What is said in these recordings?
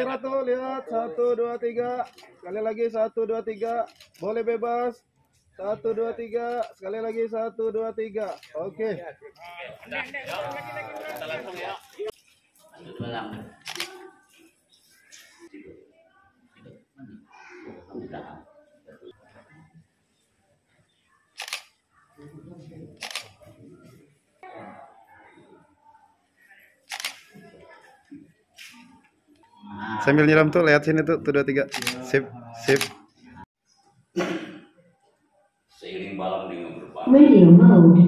Ratu, lihat 1, 2, 3. Sekali lagi 1, 2, 3. Boleh bebas. 1, 2, 3. Sekali lagi 1, 2, 3. Oke. Kita langsung ya. Sambil nyiram tuh, lihat sini tuh 2, 3. Sip, sip. Seiring malam dengan Radio mode.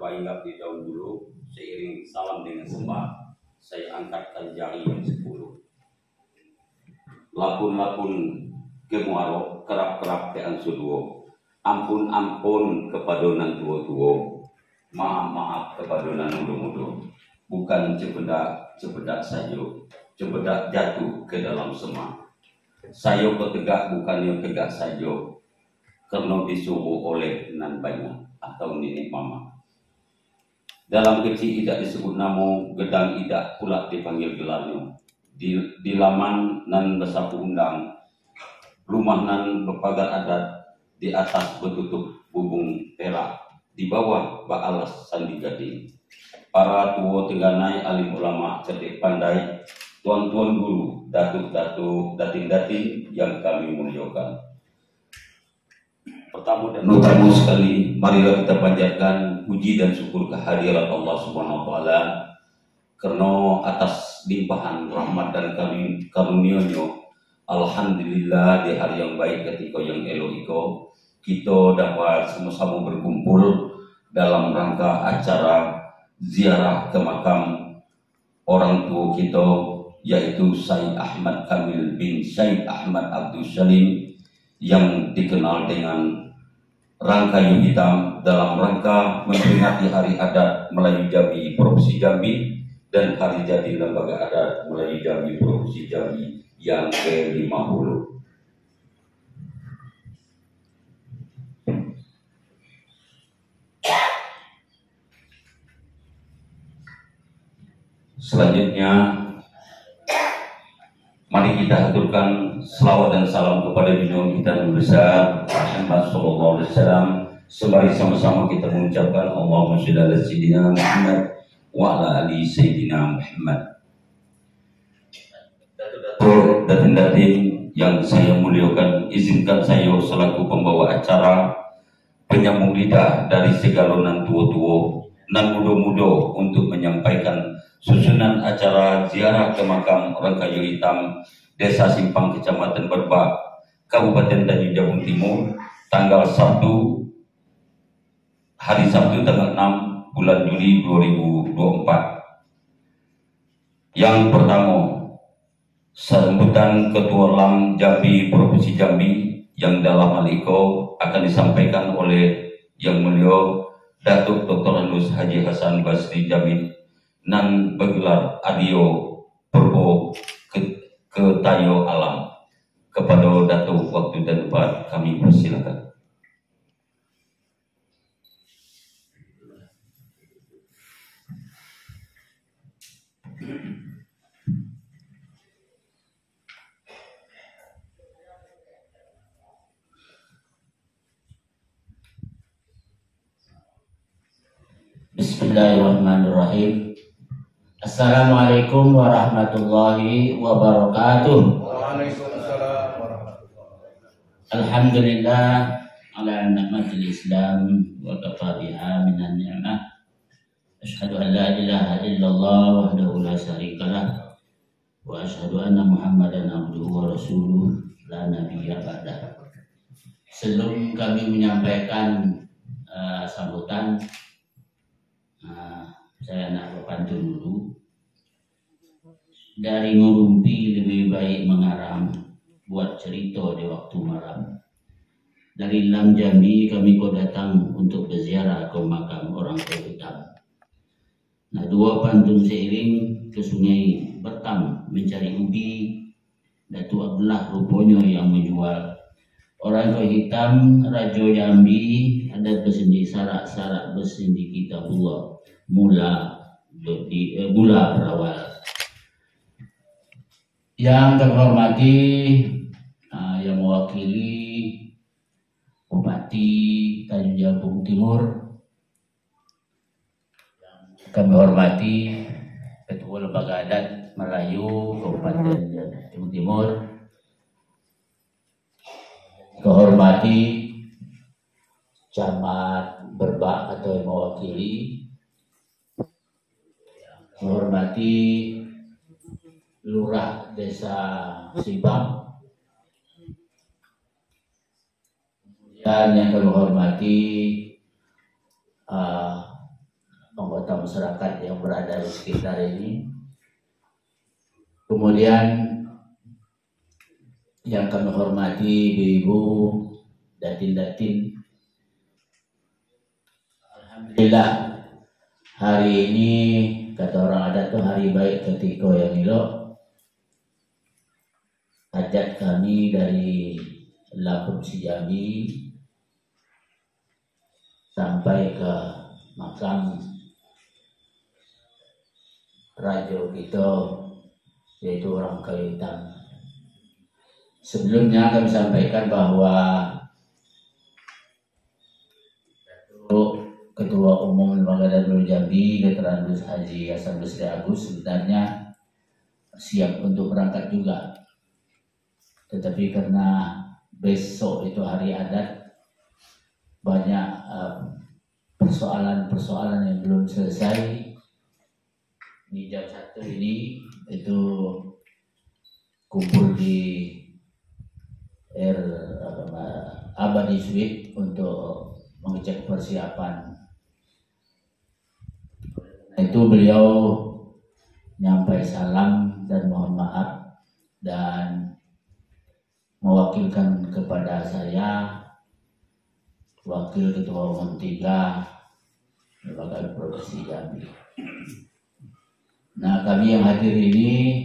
berbaingap di daun bulu, seiring salam dengan sembah, saya angkatkan jari yang 10. Lakun-lakun kemuaro, kerap-kerap ke ansuduo. Ampun-ampun kepadonan tuo-tuo. Maaf-maaf kepadonan mudo-mudo. Bukan cepedak sayo, cepedak jatuh ke dalam semak. Sayo ketegak bukan yang tegak sayo, karena disuruh oleh nan banyak atau nenek mama. Dalam kecil tidak disebut namo, gedang tidak pula dipanggil gelarnya. Di laman nan besapu undang, rumah nan berpagar adat, di atas bertutup bubung perak, di bawah baalas sandi gading. Para tuwo teganai alim ulama cerdik pandai, tuan-tuan guru, datuk-datuk, dating-dating yang kami muliakan. Pertama dan utama sekali, marilah kita panjatkan puji dan syukur kehadirat Allah Subhanahu wa taala karena atas limpahan rahmat dan karunia-Nya. Alhamdulillah di hari yang baik ketika yang elok iko, kita dapat sama-sama berkumpul dalam rangka acara ziarah ke makam orang tua kita, yaitu Syekh Ahmad Kamil bin Syekh Ahmad Abdul Salim yang dikenal dengan Rangkayu Hitam, dalam rangka memperingati Hari Adat Melayu Jambi Provinsi Jambi dan Hari Jadi Lembaga Adat Melayu Jambi Provinsi Jambi yang ke-50. Selanjutnya, mari kita aturkan selawat dan salam kepada junjungan kita yang besar Muhammad sallallahu alaihi wasallam. Sembari sama-sama kita mengucapkan Allahumma shalli ala sayyidina Muhammad wa ala ali sayyidina Muhammad. Datin-datin yang saya muliakan, izinkan saya selaku pembawa acara, penyambung lidah dari segala nan tua-tua nan muda-muda untuk menyampaikan susunan acara ziarah ke makam Rangkayu Hitam, Desa Simpang, Kecamatan Berbak, Kabupaten Tanjung Jabung Timur, tanggal Sabtu, hari Sabtu tanggal 6 bulan Juli 2024. Yang pertama, sambutan Ketua LAM Jambi Provinsi Jambi yang dalam hal itu akan disampaikan oleh Yang Mulia Datuk Dr. Anus Haji Hasan Basri Jamil nan bergelar Adio Purbo Ketayo Alam. Kepada Datuk waktu dan tempat kami persilakan. Bismillahirrahmanirrahim. Assalamualaikum warahmatullahi wabarakatuh. Waalaikumsalam warahmatullahi wabarakatuh. Alhamdulillah ala ni'matil Islam wa kafa biha minan ni'mah. Asyhadu an la ilaha illallah wahdahu la syarikalah wa asyhadu anna Muhammadan abduhu wa rasuluh la nabiyya ba'dah. Sebelum kami menyampaikan sambutan, saya nak berpantun dulu. Dari ngurumpi lebih baik mengaram, buat cerita di waktu malam. Dari Lam Jambi kami kau datang untuk berziarah ke makam orang tua hitam. Nah, dua pantun seiring ke sungai Bertam mencari ubi. Datuk Abdullah rupanya yang menjual. Orang tua hitam Raja Jambi ada bersendi sarak-sarak bersendi kitabullah. Mula gula berawal. Yang kami hormati yang mewakili Bupati Tanjung Jabung Timur, kami hormati Ketua Lembaga Adat Melayu Kabupaten Jabung Timur, kehormati Camat Berbak atau yang mewakili, menghormati Lurah Desa Sibang, dan yang kami hormati anggota masyarakat yang berada di sekitar ini. Kemudian yang kami hormati ibu-ibu, datin-datin. Alhamdulillah hari ini kata orang adat tuh hari baik ketika yang elok. Hajat kami dari Lapun Jambi sampai ke makam Raja kita, yaitu orang Kayu Hitam. Sebelumnya kami sampaikan bahwa Ketua Umum Lembaga Adat Jambi, Dr. Haji Hasan Basri Agus sebenarnya siap untuk berangkat juga. Tetapi karena besok itu hari adat, banyak persoalan-persoalan yang belum selesai. Di jam 1 ini itu kumpul di Abadi Suite untuk mengecek persiapan. Itu beliau nyampai salam dan mohon maaf dan mewakilkan kepada saya, Wakil Ketua Umum 3 Lembaga Profesi Jambi. Nah, kami yang hadir ini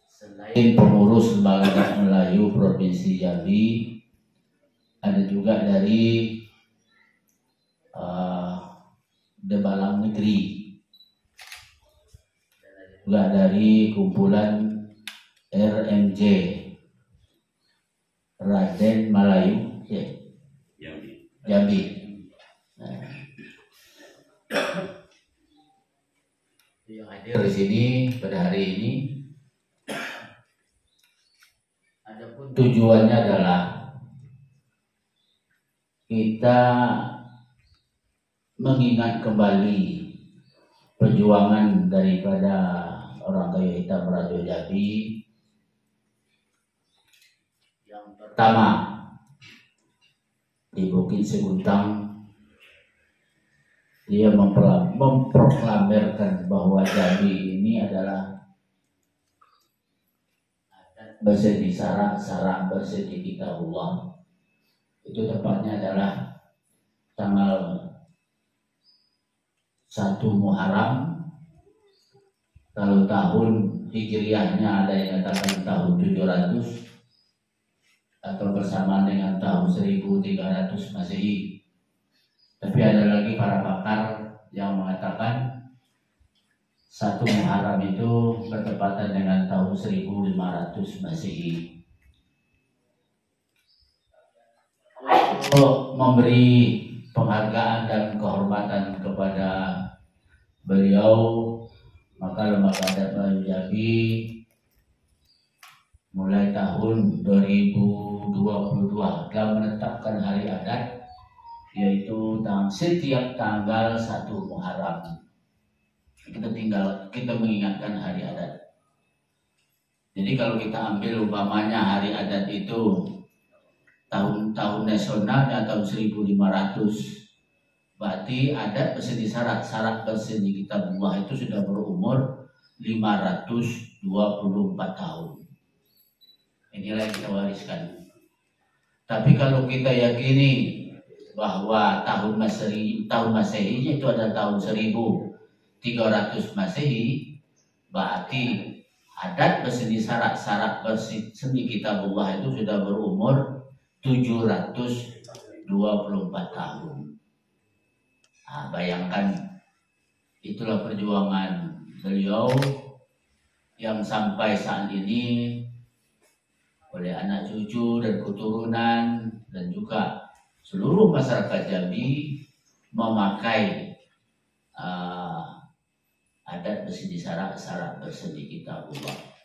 selain pengurus Lembaga Adat Melayu Provinsi Jambi, ada juga dari Debalang Negeri, juga dari kumpulan RMJ Raden Melayu Jambi. Nah, yang hadir di sini pada hari ini, adapun tujuannya adalah kita mengingat kembali perjuangan daripada orang Kayu Hitam Raja Jambi. Yang pertama di Bukit Seguntang, dia memproklamirkan bahwa Jambi ini adalah adat bersedi sarak bersedi kitabullah. Itu tepatnya adalah tanggal 1 Muharram. Kalau tahun Hijriahnya ada yang katakan tahun 700 atau bersamaan dengan tahun 1300 Masehi. Tapi ada lagi para pakar yang mengatakan 1 Muharram itu bertepatan dengan tahun 1500 Masehi. Untuk memberi penghargaan dan kehormatan kepada beliau, maka Lembaga Adat Melayu Jambi mulai tahun 2022 telah menetapkan hari adat, yaitu setiap tanggal 1 Muharram kita mengingatkan hari adat. Jadi kalau kita ambil umpamanya hari adat itu tahun nasionalnya tahun 1500, berarti adat bersedi sarak bersedi kitabullah itu sudah berumur 524 tahun. Inilah yang kita wariskan. Tapi kalau kita yakini bahwa tahun Masehi itu adalah tahun 1300 Masehi, berarti adat bersedi sarak bersedi kitabullah itu sudah berumur 724 tahun. Bayangkan itulah perjuangan beliau yang sampai saat ini oleh anak cucu dan keturunan dan juga seluruh masyarakat Jambi memakai adat bersendi sarak bersendi kitabullah.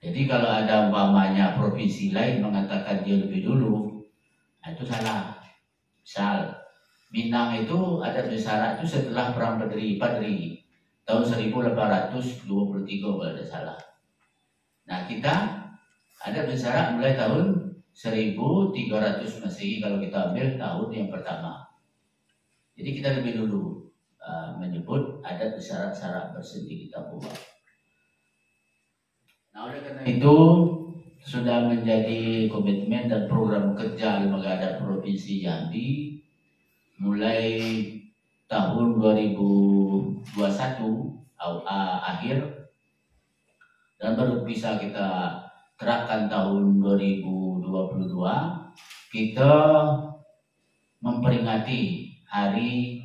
Jadi kalau ada umpamanya provinsi lain mengatakan dia lebih dulu, itu salah. Misal Minang itu adat bersarak itu setelah perang Padri tahun 1823 kalau tidak salah. Nah kita adat bersarak mulai tahun 1300 Masehi kalau kita ambil tahun yang pertama. Jadi kita lebih dulu menyebut adat bersarak bersendi kitabullah. Nah oleh karena itu sudah menjadi komitmen dan program kerja Lembaga Adat Provinsi Jambi mulai tahun 2021 akhir dan baru bisa kita terapkan tahun 2022 kita memperingati Hari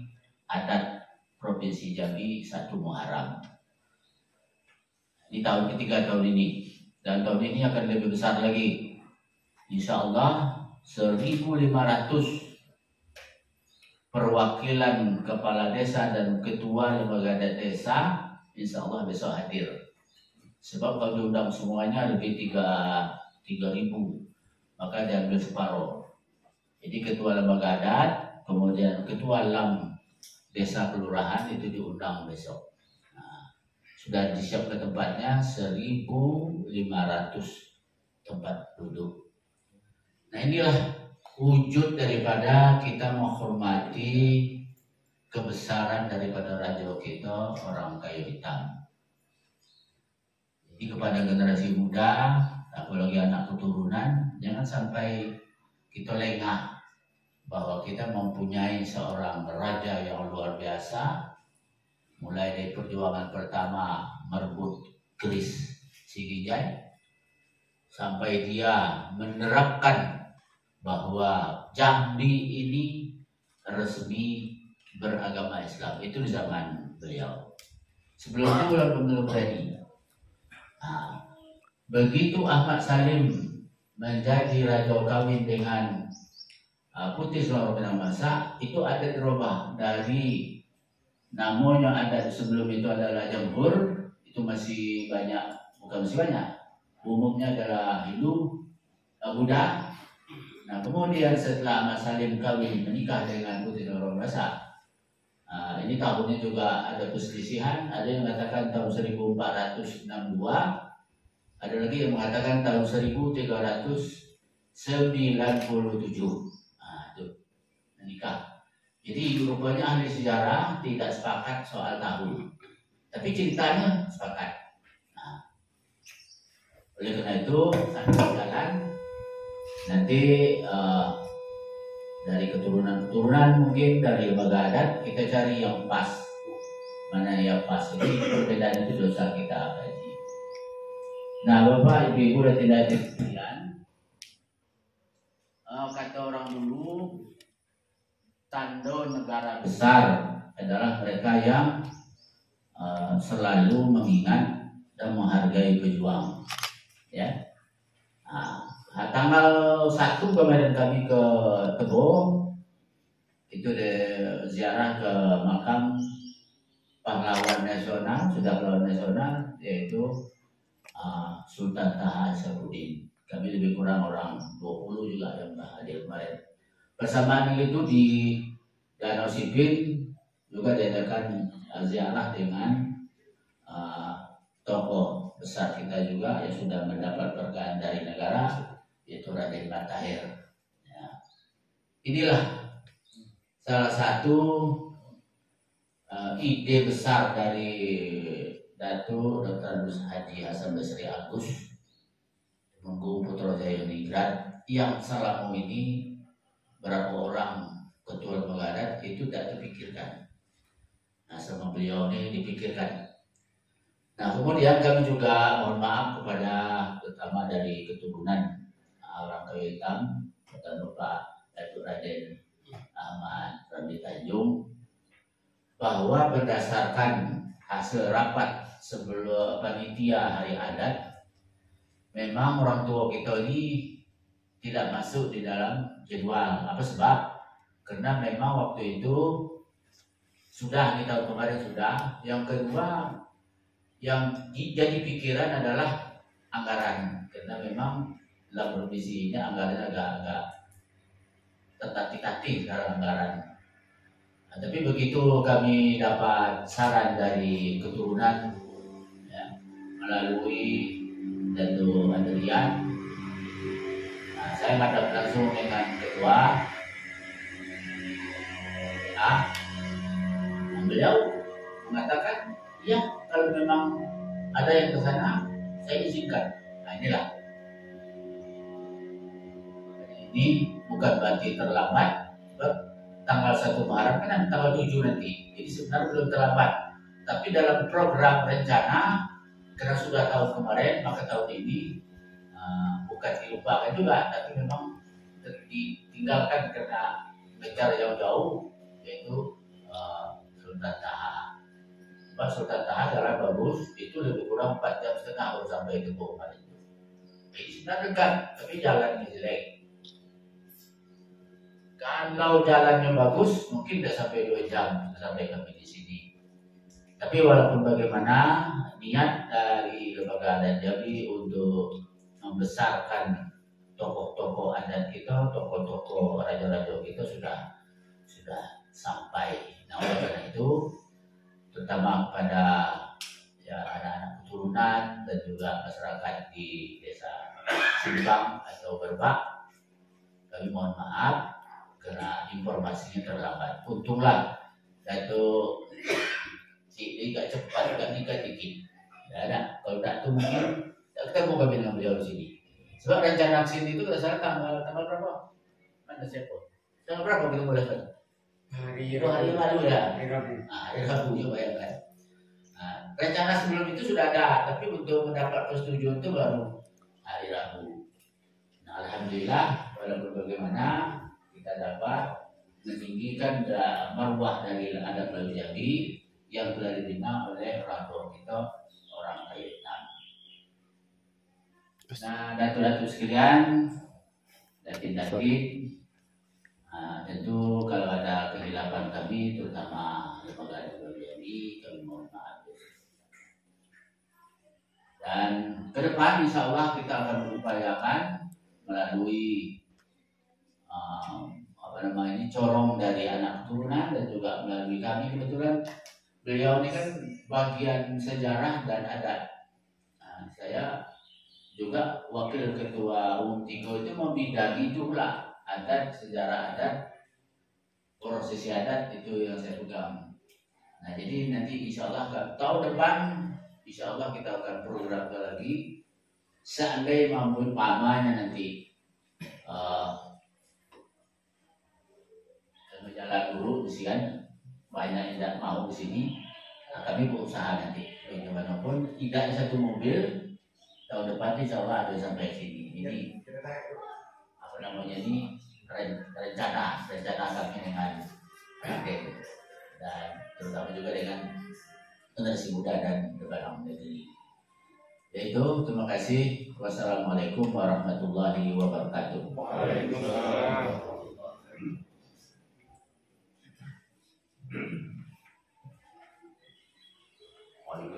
Adat Provinsi Jambi 1 Muharram. Di tahun ketiga tahun ini, dan tahun ini akan lebih besar lagi. Insya Allah 1.500 perwakilan kepala desa dan ketua lembaga adat desa insya Allah besok hadir. Sebab kalau diundang semuanya lebih 3.000, maka diambil separuh. Jadi ketua lembaga adat, kemudian ketua lam desa kelurahan itu diundang besok. Sudah disiapkan tempatnya 1.500 tempat duduk. Nah inilah wujud daripada kita menghormati kebesaran daripada raja kita orang kayu hitam. Jadi kepada generasi muda, apalagi anak keturunan, jangan sampai kita lengah bahwa kita mempunyai seorang raja yang luar biasa. Mulai dari perjuangan pertama merebut keris Sriwijaya sampai dia menerapkan bahwa Jambi ini resmi beragama Islam. Itu di zaman beliau. Sebelumnya belum berani. Begitu Ahmad Salim menjadi raja kawin dengan Putih Selangor Pinang Masa, itu ada dirubah dari namanya adat sebelum itu adalah Jamhur, itu masih banyak, bukan masih banyak, umumnya adalah Hindu, Buddha. Nah kemudian setelah Ahmad Salim kawin menikah dengan Putih Selangor Masa, ini tahunnya juga ada perselisihan, ada yang mengatakan tahun 1462, ada lagi yang mengatakan tahun 1397. Menikah. Jadi rupanya ahli sejarah tidak sepakat soal tahun, tapi ceritanya sepakat. Oleh karena itu sambil jalan nanti dari keturunan mungkin dari lembaga adat kita cari yang pas, mana yang pas. Jadi perbedaan itu dosa kita kaji. Nah Bapak Ibu dan tidak sekalian, kata orang dulu, tanda negara besar adalah mereka yang selalu mengingat dan menghargai pejuang. Ya. Tanggal 1 kemarin kami ke Tebo, itu ziarah ke makam pahlawan nasional, sudah pahlawan nasional, yaitu Sultan Taha Syafuddin. Kami lebih kurang orang 20 juga yang hadir kemarin. Bersamaan itu di Danau Sipin juga diadakan ziarah dengan tokoh besar kita juga yang sudah mendapat berkahan dari negara, yaitu Raden Matahir. Ya. Inilah salah satu ide besar dari Datuk Dr. Haji Hasan Basri Agus Mengku Putrajaya Ningrat yang selama ini berapa orang ketua lembaga adat itu tidak terpikirkan. Nah sama beliau ini dipikirkan. Nah kemudian kami juga mohon maaf kepada terutama dari keturunan orang kayu hitam, kata Bapak Datuk Raden Ahmad Ramli Tanjung, bahwa berdasarkan hasil rapat sebelum panitia hari adat, memang orang tua kita ini tidak masuk di dalam jadwal. Apa sebab? Karena memang waktu itu sudah di tahun kemarin sudah. Yang kedua, yang jadi pikiran adalah anggaran, karena memang dalam provisinya anggaran agak tertatih-tatih dalam anggaran. Nah, tapi begitu kami dapat saran dari keturunan ya, melalui Dato' Adrian, nah, saya madap langsung dengan ketua. Nah, beliau mengatakan, ya kalau memang ada yang ke sana, saya izinkan. Nah inilah. Ini bukan berarti terlambat, sebab tanggal 1 Maret kan tanggal 7 nanti. Jadi sebenarnya belum terlambat. Tapi dalam program rencana, karena sudah tahun kemarin, maka tahun ini bukan dilupakan juga, tapi memang ditinggalkan karena bicara jauh-jauh, yaitu Sultan Taha. Sebab Sultan Taha jalan bagus, itu lebih kurang 4,5 jam baru sampai ke Bogor itu. Jadi sebenarnya dekat, tapi jalannya jelek. Kalau jalannya bagus, mungkin tidak sampai 2 jam sampai kami di sini. Tapi walaupun bagaimana, niat dari Lembaga Adat Jambi untuk membesarkan tokoh-tokoh adat kita, tokoh-tokoh raja-raja kita sudah sampai. Nah, oleh karena itu, terutama kepada ya anak-anak keturunan dan juga masyarakat di desa Simpang atau Berbak, kami mohon maaf karena informasinya terlambat. Untunglah Dato' ini gak cepat, gak nikah dikit. Ya, kalau tak tuh mungkin kita mau kami dengan beliau di sini. Sebab rencana aksi itu tidak salah tanggal berapa? Mana siapa? Tanggal berapa kita boleh kan? Hari Rabu ya. Hari Rabu ya bayangkan. Nah, rencana sebelum itu sudah ada, tapi untuk mendapat persetujuan itu baru hari Rabu. Nah, alhamdulillah walaupun bagaimana kita dapat meninggikan marwah dari adat Bali Jambi yang telah dibina oleh orang tua kita, orang Thailand. Nah, datuk-datuk sekalian, datin-datin, tentu kalau ada kehilapan kami, terutama Lembaga Adat Bali Jambi, kami mohon maaf. Dan ke depan, insya Allah kita akan mengupayakan melalui corong dari anak keturunan dan juga melalui kami. Kebetulan beliau ini kan bagian sejarah dan adat. Nah, saya juga wakil ketua umum Tigo itu membidangi juga adat, sejarah adat, prosesi adat itu yang saya pegang. Nah, jadi nanti insya Allah tahun depan insya Allah kita akan program lagi. Seandainya mampu pamannya nanti jalan dulu di sini, banyak yang tidak mau di sini. Nah, kami berusaha nanti bagaimanapun tidak satu mobil tahun depan insya Allah ada sampai sini. Ini apa namanya ini rencana kami dengan dan terutama juga dengan generasi muda dan berbagai negeri. Yaitu terima kasih. Wassalamualaikum warahmatullahi wabarakatuh. Waalaikumsalam.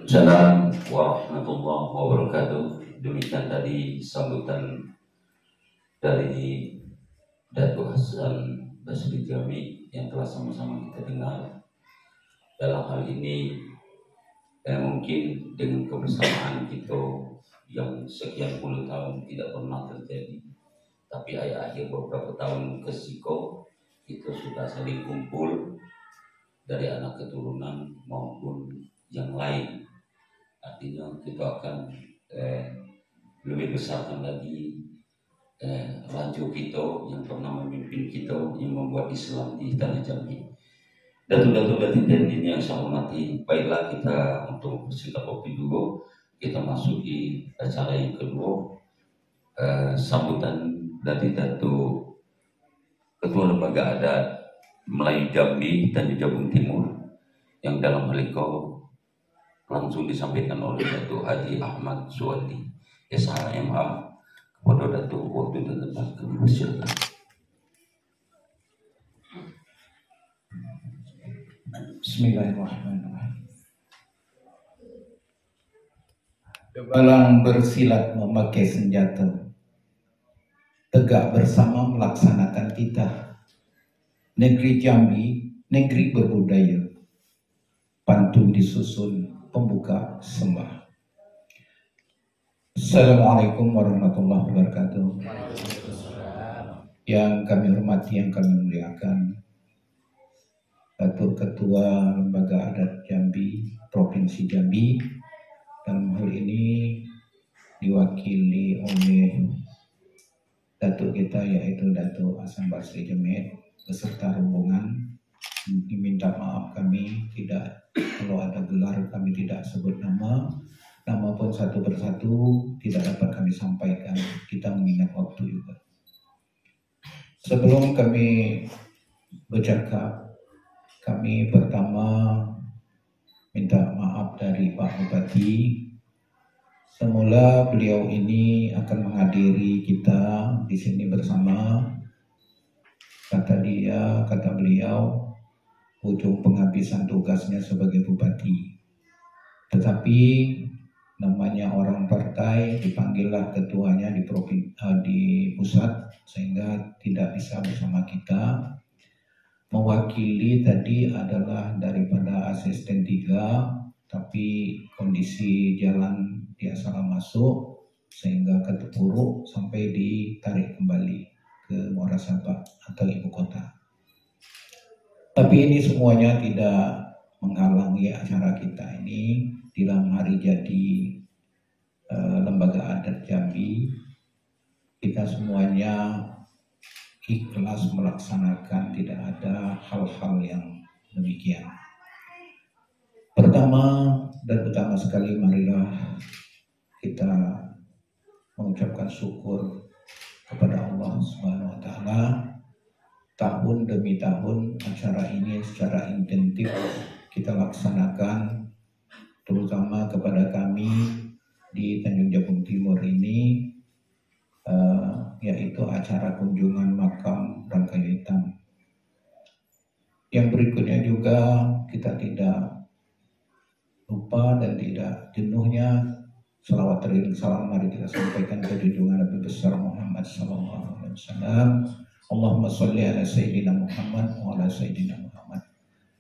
Assalamualaikum warahmatullahi wabarakatuh. Demikian tadi sambutan dari Datuk Hasan Basri Jami yang telah sama-sama kita dengar. Dalam hal ini mungkin dengan kebersamaan kita yang sekian puluh tahun tidak pernah terjadi, tapi akhir beberapa tahun ke siko kita sudah saling kumpul dari anak keturunan maupun yang lain. Artinya kita akan lebih besarkan lagi rancu kita yang pernah memimpin kita, yang membuat Islam di Tanah Jambi. Datuk-datuk dan ini yang saya hormati, baiklah kita untuk bersingkat waktu dulu, kita masuk di acara yang kedua, sambutan dari Datuk Ketua Lembaga Adat Melayu Jambi dan Jabung Timur, yang dalam hal itu langsung disampaikan oleh Datuk Haji Ahmad Suwandi SHMH kepada Datuk waktu dan tempat kami persilakan. Bismillahirrahmanirrahim. Dalam bersilat memakai senjata, tegak bersama melaksanakan titah. Negeri Jambi, negeri berbudaya. Pantun disusun pembuka sembah. Assalamualaikum warahmatullahi wabarakatuh. Yang kami hormati, yang kami muliakan, Datuk Ketua Lembaga Adat Jambi, Provinsi Jambi, dalam hal ini diwakili oleh Datuk kita yaitu Datuk Hasan Basri Jamed beserta rombongan. Diminta maaf kami tidak, kalau ada gelar kami tidak sebut nama pun satu persatu tidak dapat kami sampaikan, kita mengingat waktu juga. Sebelum kami bercakap, kami pertama minta maaf dari Pak Bupati. Semula beliau ini akan menghadiri kita di sini bersama. Kata beliau, ujung penghabisan tugasnya sebagai bupati. Tetapi namanya orang partai, dipanggillah ketuanya di pusat, sehingga tidak bisa bersama kita. Mewakili tadi adalah daripada asisten 3, tapi kondisi jalan dia salah masuk sehingga ketepuruk sampai ditarik kembali ke Muara Sabah atau ibu kota. Tapi ini semuanya tidak menghalangi acara kita ini di dalam hari jadi Lembaga Adat Jambi. Kita semuanya ikhlas melaksanakan, tidak ada hal-hal yang demikian. Pertama dan utama sekali, marilah kita mengucapkan syukur kepada Allah Subhanahu wa Ta'ala. Tahun demi tahun acara ini secara intensif kita laksanakan, terutama kepada kami di Tanjung Jabung Timur ini, yaitu acara kunjungan makam Rangkai Hitam. Yang berikutnya juga kita tidak lupa dan tidak jenuhnya salawat teriring salam mari kita sampaikan ke junjungan Nabi besar Muhammad sallallahu alaihi wasallam. Allahumma sholli ala sayyidina Muhammad wa ala sayyidina Muhammad.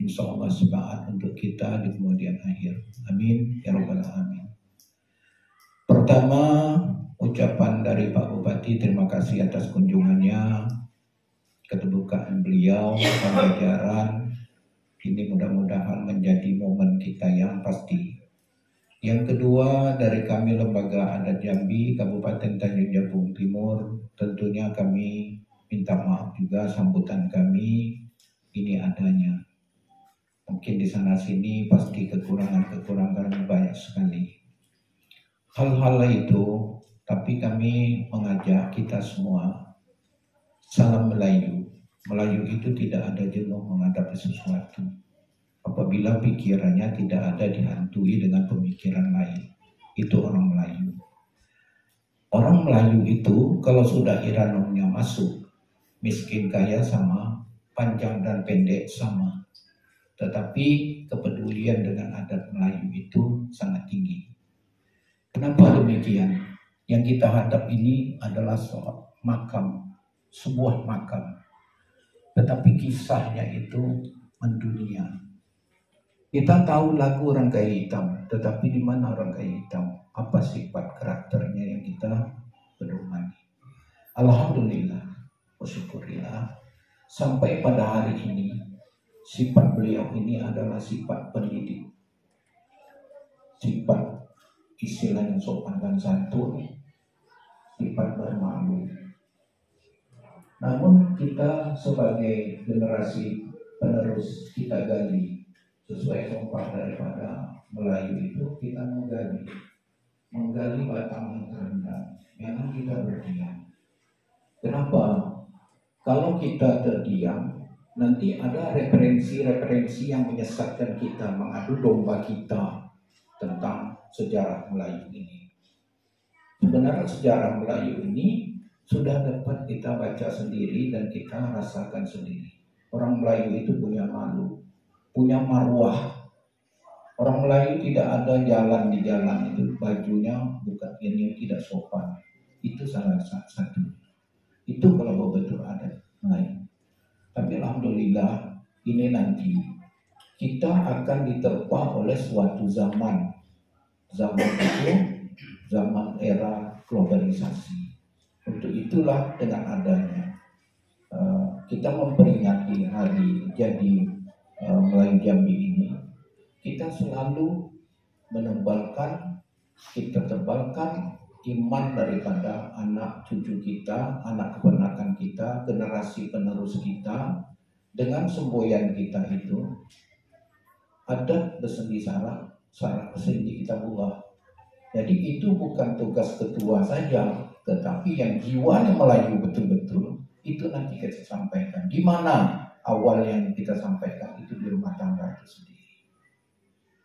Insyaallah semangat untuk kita di kemudian akhir. Amin ya rabbal alamin. Pertama, ucapan dari Pak Bupati, terima kasih atas kunjungannya, keterbukaan beliau, pembelajaran. Ini mudah-mudahan menjadi momen kita yang pasti. Yang kedua, dari kami Lembaga Adat Jambi, Kabupaten Tanjung Jabung Timur, tentunya kami minta maaf juga sambutan kami ini adanya. Mungkin di sana sini pasti kekurangan banyak sekali. Hal-hal itu, tapi kami mengajak kita semua salam Melayu. Melayu itu tidak ada jenuh menghadapi sesuatu apabila pikirannya tidak ada dihantui dengan pemikiran lain. Itu orang Melayu. Orang Melayu itu kalau sudah iranomnya masuk, miskin kaya sama, panjang dan pendek sama. Tetapi kepedulian dengan adat Melayu itu sangat tinggi. Kenapa demikian? Yang kita hadap ini adalah soal makam, sebuah makam. Tetapi kisahnya itu mendunia. Kita tahu lagu Rangkai Hitam, tetapi di mana Rangkai Hitam? Apa sifat karakternya yang kita pedomani? Alhamdulillah, bersyukurillah, sampai pada hari ini sifat beliau ini adalah sifat pendidik, sifat istilah yang sopan dan santun, sifat bermalu. Namun kita sebagai generasi penerus kita gali sesuai sumpah daripada Melayu itu, kita menggali batang yang terendah, jangan kita berdiam. Kenapa? Kalau kita terdiam, nanti ada referensi-referensi yang menyesatkan kita, mengadu domba kita tentang sejarah Melayu ini. Sebenarnya sejarah Melayu ini sudah dapat kita baca sendiri dan kita rasakan sendiri. Orang Melayu itu punya malu, punya marwah. Orang Melayu tidak ada jalan di jalan itu bajunya bukan ini tidak sopan. Itu salah satu. Itu kalau betul ada Melayu. Tapi alhamdulillah ini nanti kita akan diterpa oleh suatu zaman. Zaman itu zaman era globalisasi. Untuk itulah dengan adanya kita memperingati hari jadi Melayu Jambi ini, kita selalu kita tebalkan iman daripada anak cucu kita, anak keponakan kita, generasi penerus kita, dengan semboyan kita itu adat besendi syarat besendi kita buah. Jadi itu bukan tugas ketua saja, tetapi yang jiwanya Melayu betul-betul itu nanti kita sampaikan. Di mana awal yang kita sampaikan itu di rumah tangga itu sendiri.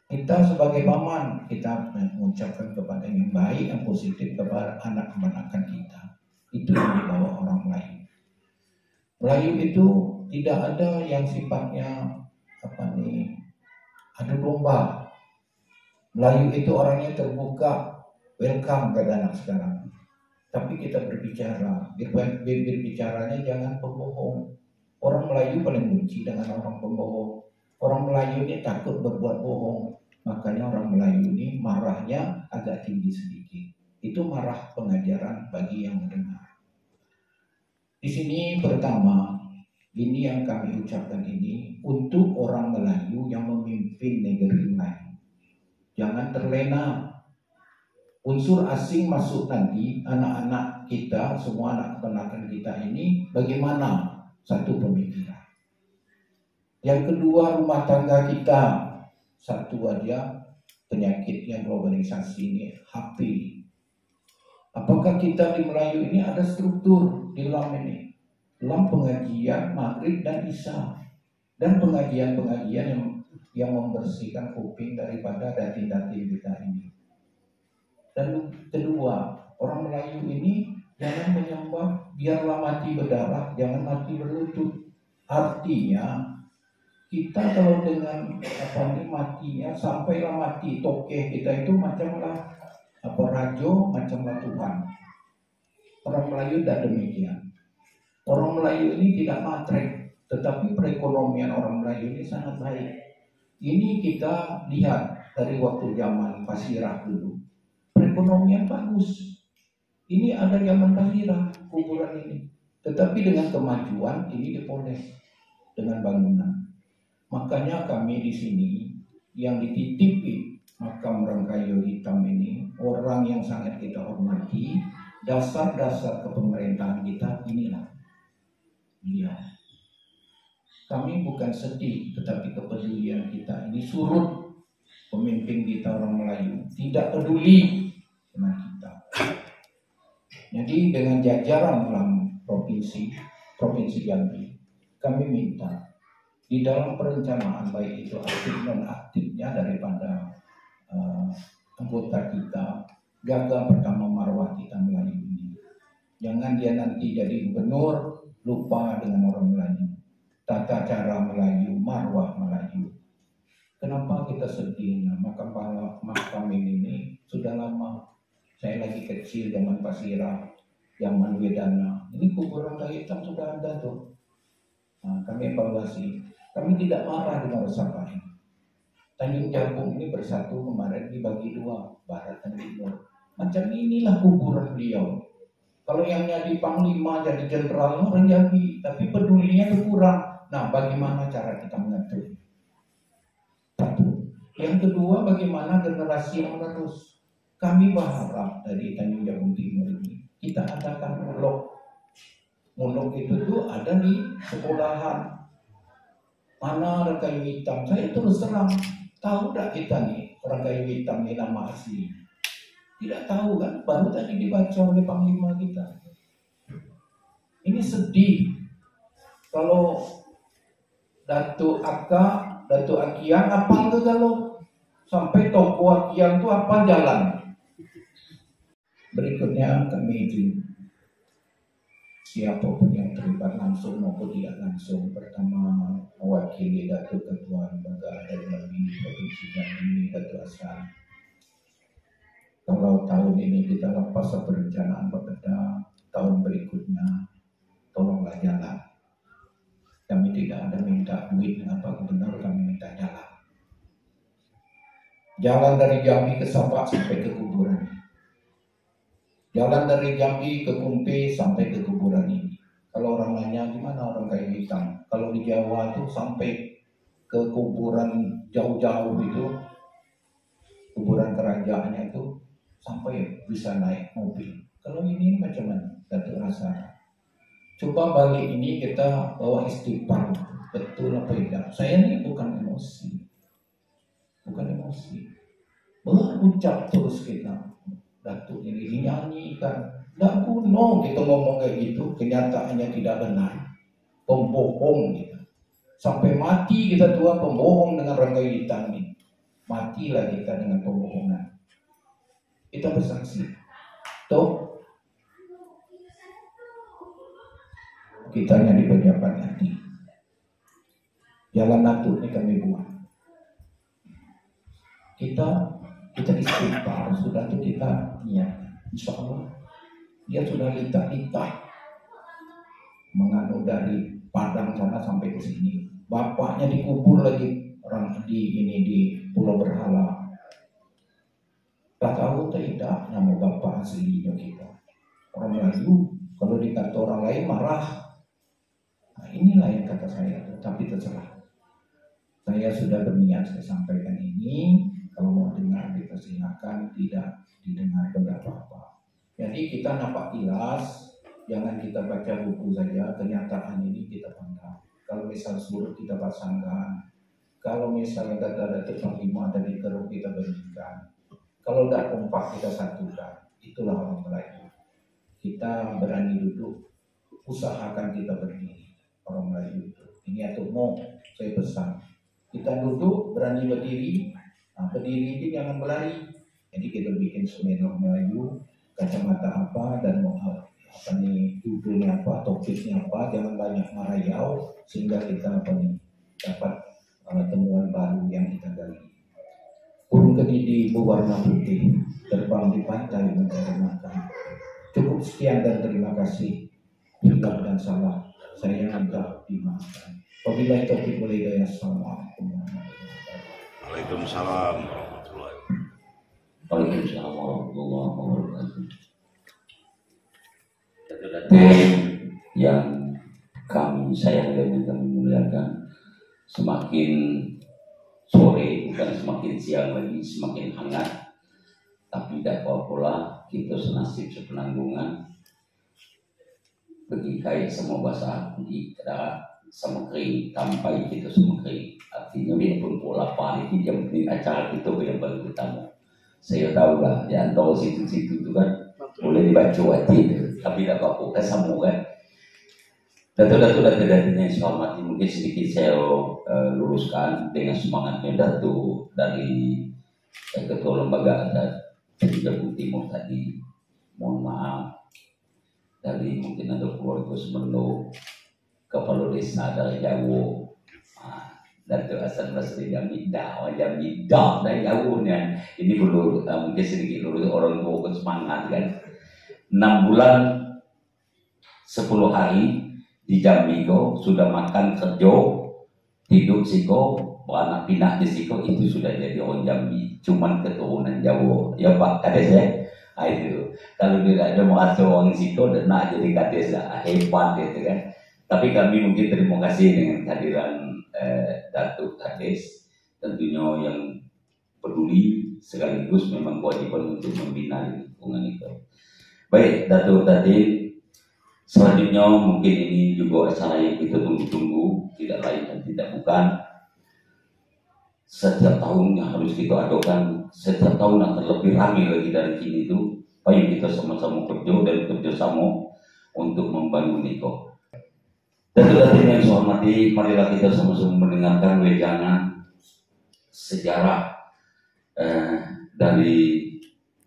Kita sebagai paman, kita mengucapkan kepada yang baik, yang positif kepada anak keponakan kita. Itu yang dibawa orang Melayu. Melayu itu tidak ada yang sifatnya adu domba. Melayu itu orangnya terbuka, welcome kepada anak sekarang. Tapi kita berbicara, berbicaranya jangan pembohong. Orang Melayu paling benci dengan orang pembohong. Orang Melayu ini takut berbuat bohong. Makanya orang Melayu ini marahnya agak tinggi sedikit. Itu marah pengajaran bagi yang mendengar. Di sini pertama, ini yang kami ucapkan ini untuk orang Melayu yang memimpin negeri Melayu. Jangan terlena. Unsur asing masuk nanti, anak-anak kita, semua anak keponakan kita ini bagaimana? Satu pemikiran. Yang kedua, rumah tangga kita. Satu aja penyakit yang globalisasi ini, HP. Apakah kita di Melayu ini ada struktur di dalam ini? Dalam pengajian maghrib dan isya. Dan pengajian-pengajian yang membersihkan kuping daripada dati-dati kita ini. Dan kedua, orang Melayu ini jangan menyembah biarlah mati berdarah, jangan mati berlutut. Artinya kita kalau dengan matinya sampailah mati tokeh kita itu macamlah rajo, macamlah Tuhan. Orang Melayu tidak demikian. Orang Melayu ini tidak matre, tetapi perekonomian orang Melayu ini sangat baik. Ini kita lihat dari waktu zaman Pasirah dulu. Perekonomian bagus. Ini ada zaman Pasirah, kuburan ini. Tetapi dengan kemajuan ini dipoles dengan bangunan. Makanya kami di sini yang dititipi makam Rangkayo Hitam ini, orang yang sangat kita hormati, dasar-dasar kepemerintahan kita inilah. Lihat. Kami bukan sedih, tetapi kepedulian kita ini surut. Pemimpin kita orang Melayu tidak peduli dengan kita. Jadi dengan jajaran dalam provinsi Jambi, kami minta di dalam perencanaan baik itu aktif non aktifnya daripada anggota kita, gagal pertama marwah kita Melayu ini. Jangan dia nanti jadi gubernur lupa dengan orang Melayu. Tata cara Melayu, marwah Melayu. Kenapa kita sedihnya? Makam ini sudah lama. Saya lagi kecil zaman Pasirah, zaman Wedana. Ini kuburan Rangkayo Hitam sudah ada tuh. Nah, kami evaluasi. Kami tidak marah dengan resapan. Tanjung Jabung ini bersatu kemarin dibagi dua, barat dan timur. Macam inilah kuburan beliau. Kalau yang jadi panglima, jadi jenderal orang Jambi, tapi pedulinya kurang. Nah, bagaimana cara kita mengatur? Satu. Yang kedua, bagaimana generasi yang menerus? Kami berharap dari Tanjung Jabung Timur ini kita adakan mulok. Mulok itu tuh ada di sekolahan. Mana Rangkayo Hitam? Saya terus terang tahu tak kita nih Rangkayo Hitam ini nama asli? Tidak tahu kan? Baru tadi dibaca oleh panglima kita. Ini sedih kalau Datuk Aka, Datuk Akian apal ke kalau sampai toko Akian tuh apal jalan. Berikutnya kami itu siapapun yang terlibat langsung maupun tidak langsung, pertama mewakili Datuk Ketua Lembaga Adat Jambi Provinsi Jambi, Datuk Hasan. Kalau tahun ini kita lepas perencanaan Bapeda, tahun berikutnya tolonglah jalan. Kami tidak ada minta duit apa benar, kami minta jalan. Jalan dari Jambi ke Sabak sampai ke kuburan. Jalan dari Jambi ke Kumpi sampai ke kuburan ini. Kalau orang nanya gimana orang kayu hitam, kalau di Jawa itu sampai ke kuburan jauh-jauh itu, kuburan kerajaannya itu sampai bisa naik mobil. Kalau ini macam mana? Datuk rasa. Coba balik ini kita bawa istighfar, betul apa tidak? Saya ini bukan emosi, berucap terus kita. Datuk ini dinyanyikan, tidak kuno kita ngomong kayak gitu, kenyataannya tidak benar, pembohong kita. Sampai mati kita tua pembohong dengan rangkai hitam ini. Matilah kita dengan pembohongan. Kita bersaksi. Toh kita hanya di pejabat nanti. Jalan Datuk ini kami buat. Kita istighfar, sudah itu kita niat. Insya Allah dia sudah litak-litak menganu dari Padang sana sampai ke sini. Bapaknya dikubur lagi orang di Pulau Berhala. Tak tahu tidak nama bapak aslinya kita. Orang Melayu kalau dikata orang lain marah. Nah, inilah yang kata saya, tapi terserah. Saya sudah berniat saya sampaikan ini. Kalau mau dengar dipersilakan, tidak didengar apa-apa. Jadi kita nampak kilas, jangan kita baca buku saja. Kenyataan ini kita pandang. Kalau misal surut kita pasangkan. Kalau misalnya kata Datuk Panglima dari Keruk kita bandingkan. Kalau tidak kompak kita satukan. Itulah orang Melayu. Kita berani duduk, usahakan kita berdiri. Orang Melayu itu. Ini atau mau saya pesan. Kita duduk, berani berdiri. Nah, berdiri ini jangan berlari. Jadi kita bikin seminar Melayu, kacamata apa dan mau apa nih judulnya apa, topiknya apa, jangan banyak merayau sehingga kita dapat temuan baru yang kita gali. Burung kedidi berwarna putih terbang di pantai mencari makan. Cukup sekian dan terima kasih. Bila dan salah saya minta dimaafkan. Wabillahi taufiq wal hidayah. Assalamualaikum warahmatullahi wabarakatuh. Waalaikumsalam warahmatullahi wabarakatuh. Waalaikumsalam warahmatullahi wabarakatuh. Datuk yang kami sayang dan kami muliakan, semakin sore bukan semakin siang lagi, semakin hangat. Tapi tidak apa-apalah, kita senasib sepenanggungan. Bagi kaya sama basah di darat sama kering, sampai kita semua kering. Artinya dia pun pola paling jam ini acara kita yang paling utama. Saya tahu lah di antara situ-situ itu kan boleh dibaca hati, tapi tidak apa-apa kesambung kan. Datuk-datuk yang saya hormati, mungkin sedikit saya luruskan dengan semangatnya Datuk dari Ketua Lembaga Adat Jambi Timur tadi. Mohon maaf dari mungkin ada keluarga Semerlo, kepala desa dari Jawa, Datuk Hasan Basri Jambi dah dari Jawanya. Ini perlu mungkin sedikit lurus, orang tua semangat kan. 6 bulan 10 hari di Jambi kok sudah makan kerja, tidur siko, anak pinak di siko, itu sudah jadi orang Jambi, cuman keturunan Jawa. Ya Pak Kades ya. Itu kalau tidak ada merasa orang siko dan nak jadi Kades hebat gitu kan. Tapi kami mungkin terima kasih dengan kehadiran Datuk Kades, tentunya yang peduli sekaligus memang kewajiban untuk membina lingkungan itu. Baik Datuk tadi, selanjutnya mungkin ini juga acara yang kita tunggu-tunggu, tidak lain dan tidak bukan. Setiap tahun yang harus kita adakan, setiap tahun akan lebih ramai lagi dari sini itu. Ayo kita sama-sama kerja dan kerjasama untuk membangun itu. Datuk yang saya hormati, marilah kita sama-sama mendengarkan wejangan sejarah dari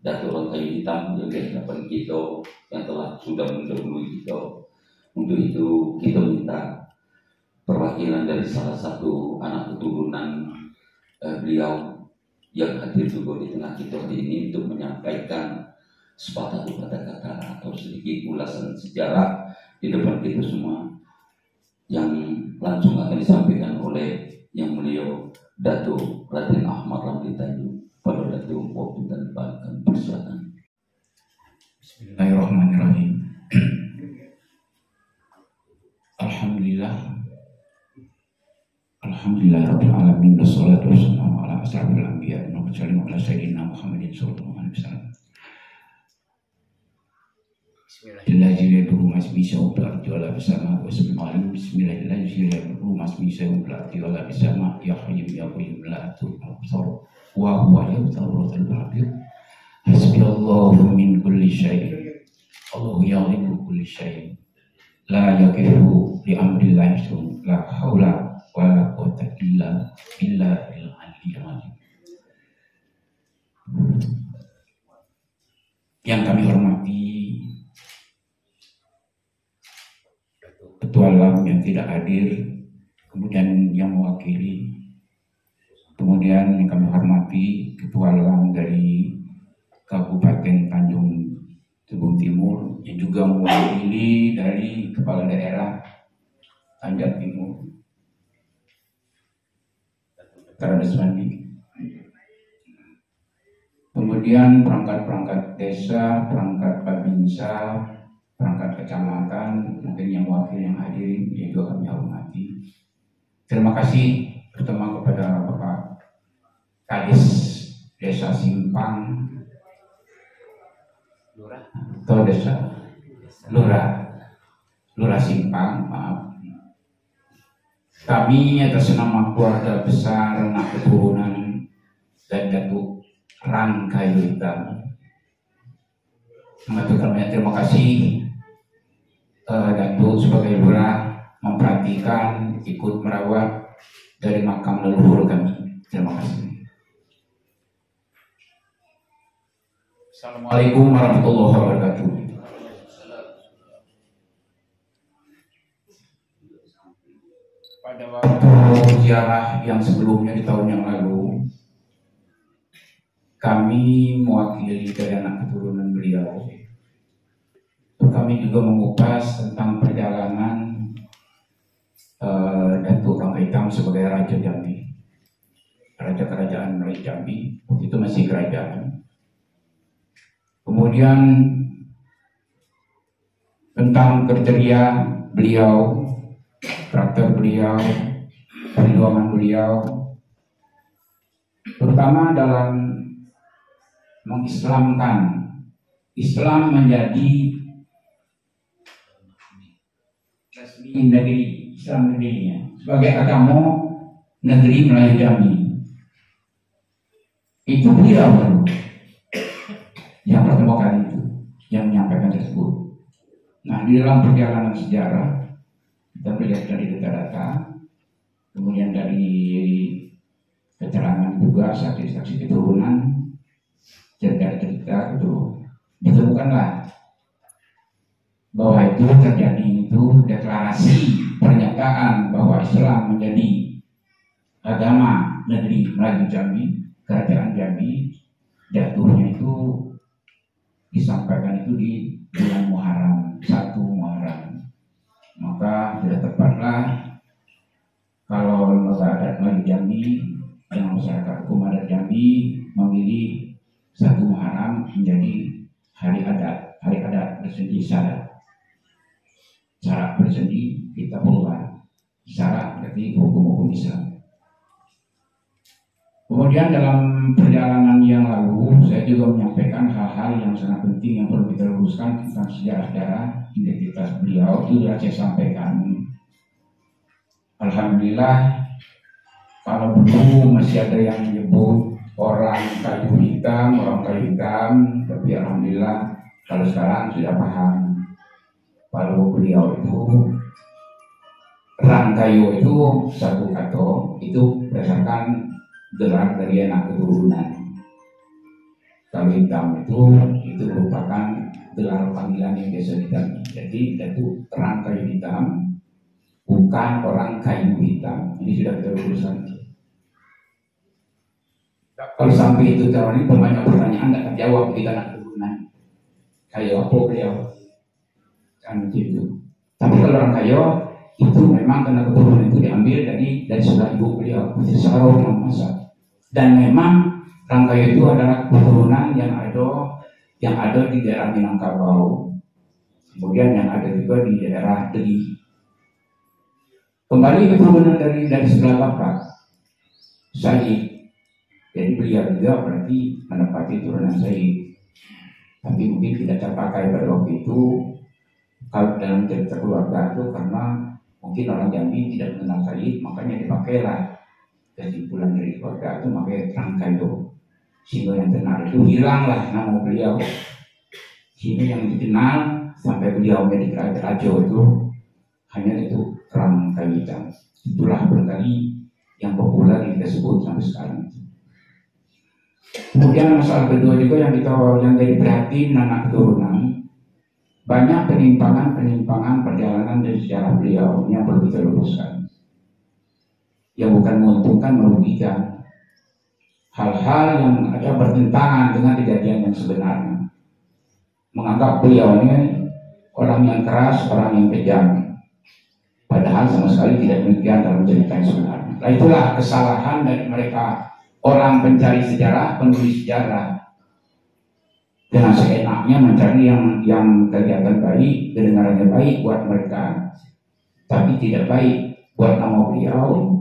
Datuk Orang Kayu Hitam yang dihadapan kita yang telah sudah mendahului kita. Untuk itu kita minta perwakilan dari salah satu anak keturunan beliau yang hadir juga di tengah kita hari ini untuk menyampaikan sepatah kata-kata atau sedikit ulasan sejarah di depan kita semua, yang langsung akan disampaikan oleh yang mulia Datuk Raden Ahmad Ramli Tanjung. Pada Datuk waktu dan bahkan persilakan. Bismillahirrahmanirrahim. Alhamdulillah rabbil alamin, wassalatu wassalamu ala asyrafil anbiya wa mursalin ala sayyidina Muhammadin sallallahu alaihi wasallam. Bismillahirrahmanirrahim. Masmi syauqat wala bisama wa subhanallah. Bismillahirrahmanirrahim. Masmi syauqat wala bisama ya hayyum ya qayyum la tu'khar wa huwa yatawaffatul badir. Hasbiyallahu min kulli syai'. Allahu ya'lamu kulli syai'. La yaqifu li amrillahi syai'un. La haula wala quwwata illa billahil aliyyil azim. Yang kami hormati Ketua LAM yang tidak hadir, kemudian yang mewakili, kemudian yang kami hormati Ketua LAM dari Kabupaten Tanjung Tebung Timur yang juga mewakili dari Kepala Daerah Tanjung Timur, Taradaswandi. Kemudian perangkat-perangkat desa, perangkat babinsa, perangkat kecamatan, mungkin yang wakil yang hadir, yang juga kami hormati. Terima kasih pertama kepada Bapak Kadis Desa Simpang, atau Desa Lurah Simpang, maaf. Kami atas nama keluarga besar anak keturunan dan Datuk Ran Kayu Hitam mengaturkan banyak terima kasih Datuk sebagai lurah memperhatikan, ikut merawat dari makam leluhur kami. Terima kasih. Assalamualaikum warahmatullahi wabarakatuh. Pada waktu ziarah yang sebelumnya di tahun yang lalu, kami mewakili dari anak keturunan beliau. Kami juga mengupas tentang perjalanan Datuk Orang Kayu Hitam sebagai Raja Jambi, Raja Kerajaan Melayu Jambi. Waktu itu masih kerajaan. Kemudian tentang kriteria beliau, karakter beliau, perjuangan beliau, terutama dalam mengislamkan Islam menjadi resmi negeri Islam negerinya sebagai agama negeri Melayu Jambi. Itu beliau yang pertama kali itu yang menyampaikan tersebut. Nah, di dalam perjalanan sejarah kita melihat dari data-data, kemudian dari keterangan juga saksi-saksi keturunan, cerita-cerita itu ditemukanlah bahwa itu terjadi itu deklarasi pernyataan bahwa Islam menjadi agama negeri Melayu Jambi, kerajaan Jambi, jatuhnya itu disampaikan itu di bulan Muharram, 1 Muharram. Maka sudah tepatlah kalau lembaga adat Melayu Jambi dan masyarakat hukum adat Jambi memilih 1 Muharram menjadi hari adat bersendi syarat. Syarat bersendi kita perubahan. Syarat berarti hukum-hukum Islam. Kemudian dalam perjalanan yang lalu saya juga menyampaikan hal-hal yang sangat penting yang perlu kita luruskan tentang sejarah-sejarah identitas beliau. Itu sudah saya sampaikan. Alhamdulillah, kalau dulu masih ada yang menyebut orang kayu hitam, tapi alhamdulillah kalau sekarang sudah paham kalau beliau itu Rangkayo itu satu kata itu berdasarkan gelar dari anak keturunan. Kalau hitam itu merupakan gelar panggilan yang biasa kita. Jadi itu Rangkayo hitam, bukan orang kayu hitam. Ini sudah kita luruskan. Kalau sampai itu tahun ini banyak pertanyaan tidak terjawab di anak keturunan. Kayu apa beliau? Kan gitu. Tapi kalau orang kayu itu memang karena keturunan itu diambil dari saudara ibu beliau, Sarah Masa. Dan memang Rangkayo itu adalah keturunan yang ada di daerah Minangkabau, kemudian yang ada juga di daerah Deli. Kembali keturunan dari sebelah bapak Said, jadi beliau juga berarti menepati turunan Said, tapi mungkin tidak terpakai pada waktu itu kalau dalam cerita keluarga itu, karena mungkin orang Jambi tidak mengenal Said, makanya dipakailah kesimpulan dari keluarga itu pakai Rangkayo. Sehingga yang tenar itu hilanglah nama beliau. Sehingga yang dikenal sampai beliau menjadi raja itu hanya itu Rangkayo hitam. Itulah barangkali yang populer kita sebut sampai sekarang. Kemudian masalah kedua juga yang jadi perhatian anak keturunan, banyak penyimpangan perjalanan dari sejarah beliau yang perlu kita luruskan. Yang bukan menguntungkan, merugikan. Hal-hal yang ada bertentangan dengan kejadian yang sebenarnya. Menganggap beliau ini orang yang keras, orang yang kejam. Padahal sama sekali tidak demikian dalam cerita yang sebenarnya. Nah, itulah kesalahan dari mereka, orang pencari sejarah, penulis sejarah. Dengan seenaknya mencari yang kelihatan baik, kedengarannya baik buat mereka, tapi tidak baik buat nama beliau,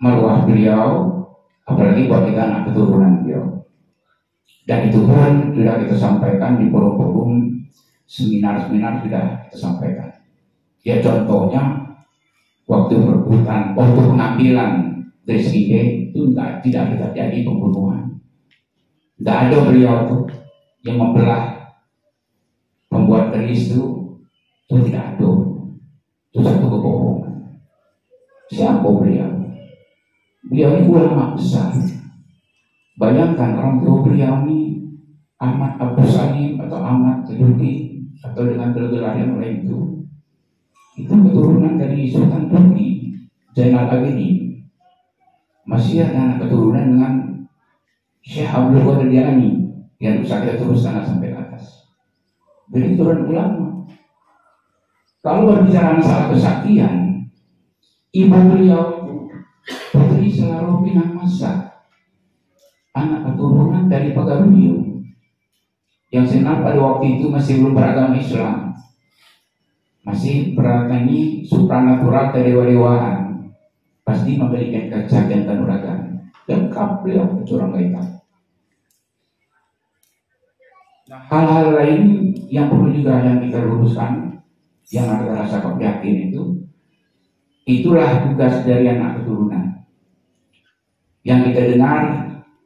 maruah beliau, apalagi buat kita anak keturunan beliau. Dan itu pun sudah kita sampaikan di forum-forum seminar-seminar, sudah kita sampaikan. Ya contohnya waktu perebutan, waktu pengambilan dari SGD itu tidak terjadi pembunuhan. Tidak ada beliau itu yang membelah pembuat keris itu tidak ada. Itu satu kebohongan. Siapa beliau? Beliau ini ulama besar. Bayangkan orang tua beliau ini Ahmad Abu Salim atau Ahmad Turki atau dengan gelar yang lain itu keturunan dari Sultan Turki Zainal Abidin. Masih ada anak keturunan dengan Syekh Abdul Qadir Jailani yang bisa kita teruskan sampai ke atas. Jadi keturunan ulama. Kalau berbicara masalah kesaktian, ibu beliau Putri Selaro Pinang Masa, anak keturunan dari Pagaruyo, yang senang pada waktu itu masih belum beragama Islam, masih beratani supranatural kedewa-dewaan, pasti memberikan kesaktian kanuragan. Lengkap beliau curang hitam. Nah, hal-hal lain yang perlu juga yang kita luruskan, yang ada rasa keprihatin itulah tugas dari anak keturunan. Yang kita dengar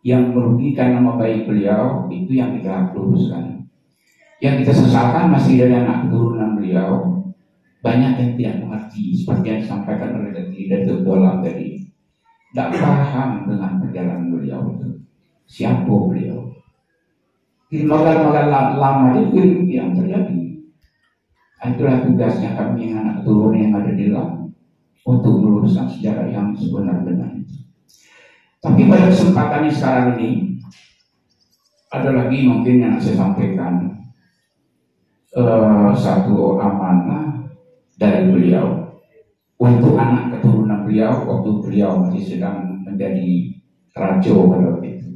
yang merugikan nama baik beliau itu yang kita luruskan. Yang kita sesalkan masih dari anak keturunan beliau, banyak yang tidak mengerti seperti yang disampaikan oleh Dr. Dolam tadi. Tidak paham dengan perjalanan beliau itu. Siapa beliau? Di magal-magal lama itu yang terjadi. Itulah tugasnya kami yang anak keturunan yang ada di dalam untuk meluruskan sejarah yang sebenar-benarnya. Tapi pada kesempatan sekarang ini ada lagi mungkin yang saya sampaikan, satu amanah dari beliau untuk anak keturunan beliau waktu beliau masih sedang menjadi raja pada waktu itu.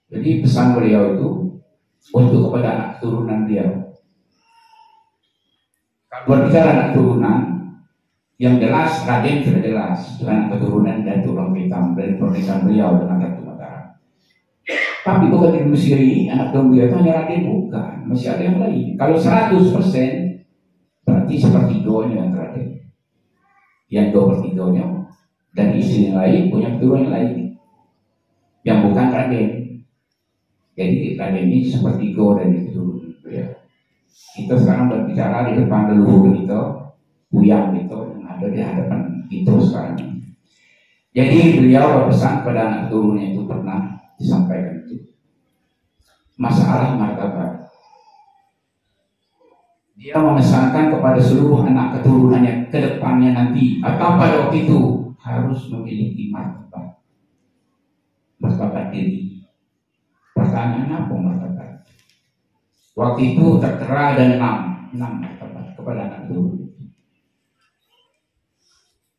Jadi pesan beliau itu untuk kepada anak keturunan beliau. Berbicara anak keturunan, yang jelas Raden sudah jelas anak keturunan dari tulang hitam dari pernikahan beliau dengan Ratu Mataram. Tapi bukan di Mesir anak keturunan beliau itu hanya Raden, bukan, masih ada yang lain. Kalau 100% berarti sepertiganya Raden. Yang 2/3 dan istri yang lain punya keturunan lain yang bukan Raden. Jadi Raden ini sepertiga dari keturunan beliau. Kita sekarang berbicara di depan leluhur kita, buyang kita yang ada di hadapan kita sekarang. Jadi beliau berpesan kepada anak keturunannya itu pernah disampaikan itu masalah martabat. Dia memesankan kepada seluruh anak keturunannya ke depannya nanti atau pada waktu itu harus memiliki martabat. Martabat diri. Pertanyaannya apa martabat? Waktu itu tertera ada 6 martabat kepada anak keturunan.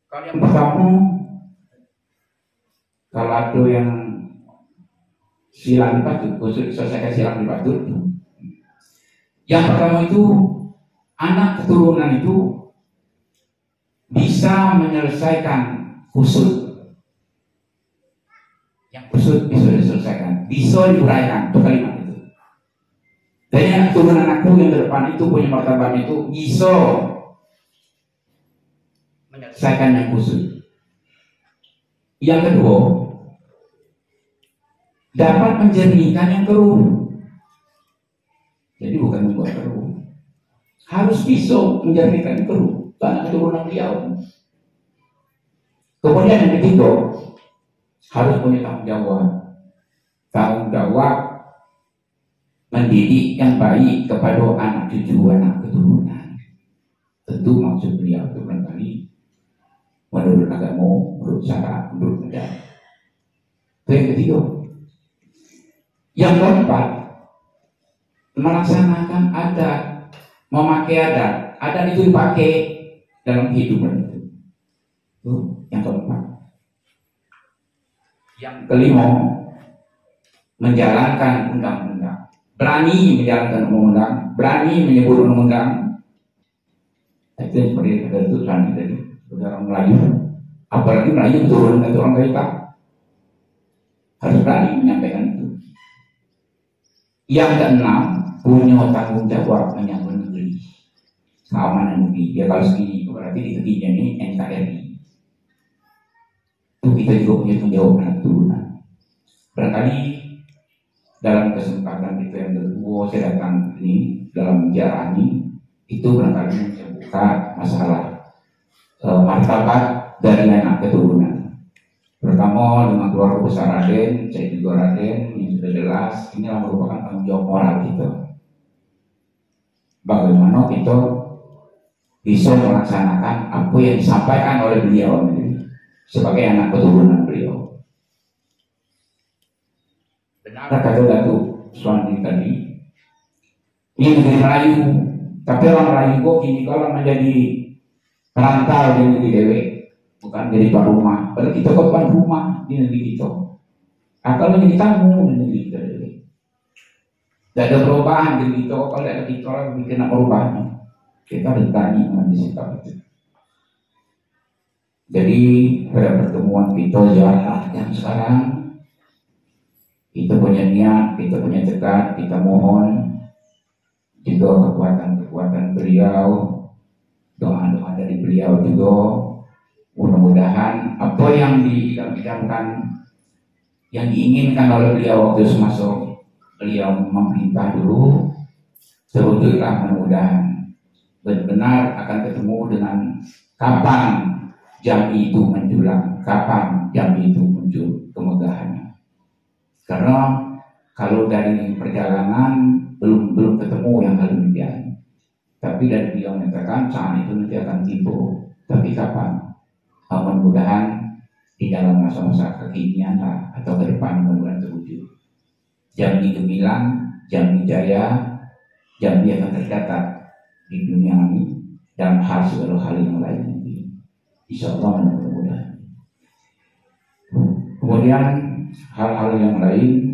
Kalau yang pertama, kalau ada yang silang dipatut, khusus selesaikan silang dipatut. Yang pertama itu anak keturunan itu bisa menyelesaikan kusut. Yang kusut bisa diselesaikan, bisa diuraikan, itu kalimat itu. Dan anak keturunan aku yang di depan itu punya martabat itu bisa menyelesaikan yang kusut. Yang kedua, dapat menjernihkan yang keruh. Jadi bukan membuat keruh, harus bisa menjernihkan yang keruh. Anak keturunan beliau. Kemudian yang ketiga, harus punya tanggung jawab mendidik yang baik kepada anak cucu anak keturunan. Tentu maksud beliau itu barangkali menurut agama, menurut syara, menurut negara. Itu yang ketiga. Yang keempat, melaksanakan adat, memakai adat. Adat itu dipakai dalam kehidupan itu. Itu yang keempat. Yang kelima, menjalankan undang-undang. Berani menjalankan undang-undang, berani menyebut undang-undang. Itu seperti kata itu tadi, orang Melayu. Apalagi Melayu turun dari orang kita. Harus berani menyampaikan itu. Yang keenam, punya tanggung jawab menyangkut negeri, keamanan negeri. Ya kalau segini, berarti di negerinya ini NKRI. Itu kita juga punya tanggung jawab anak keturunan. Barangkali dalam kesempatan kita yang kedua saya datang ini dalam jarah ini, itu barangkali membuka masalah martabat dari anak keturunan. Pertama dengan keluarga besar Raden, saya juga Raden, yang sudah jelas ini merupakan tanggung jawab moral kita. Bagaimana kita bisa melaksanakan apa yang disampaikan oleh beliau sebagai anak keturunan beliau. Benar kata Datuk Suwandi tadi, ini negeri Melayu, tapi orang Melayu kok kini kalau menjadi perantau di negeri dewe, bukan jadi tuan rumah. Padahal kita kok tuan rumah di negeri kita. Atau menjadi tamu di negeri kita dewe. Tidak ada perubahan di negeri kita, kalau ada kita orang bikin apa perubahan. Kita harus berani mengambil sikap itu. Jadi pada pertemuan kita jalan yang sekarang, kita punya niat, kita punya tekad, kita mohon juga kekuatan beliau, doa-doa dari beliau juga. Mudah-mudahan apa yang diidam-idamkan, yang diinginkan oleh beliau waktu semasa beliau memerintah dulu, terwujudlah mudah-mudahan. Benar-benar akan ketemu dengan kapan Jambi itu menjulang, kapan Jambi itu muncul kemegahannya. Karena kalau dari perjalanan belum ketemu yang hal demikian. Tapi dari beliau menyatakan saat itu nanti akan tiba. Tapi kapan? Mudah-mudahan di dalam masa-masa kekinian lah, atau ke depan mudah-mudahan terwujud. Jambi gemilang, Jambi jaya, Jambi akan tercatat di dunia ini dalam hal segala hal yang lain. Insya Allah mudah-mudahan. Kemudian hal-hal yang lain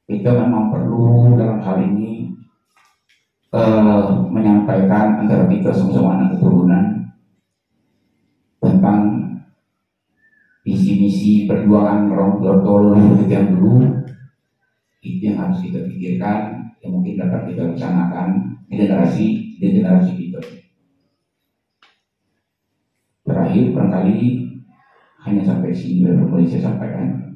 kita memang perlu dalam hal ini menyampaikan antara kita sama-sama anak keturunan tentang visi-misi perjuangan Romo Dortol yang dulu. Itu yang harus kita pikirkan, yang mungkin dapat kita laksanakan di generasi kita. Terakhir barangkali hanya sampai sini boleh saya sampaikan.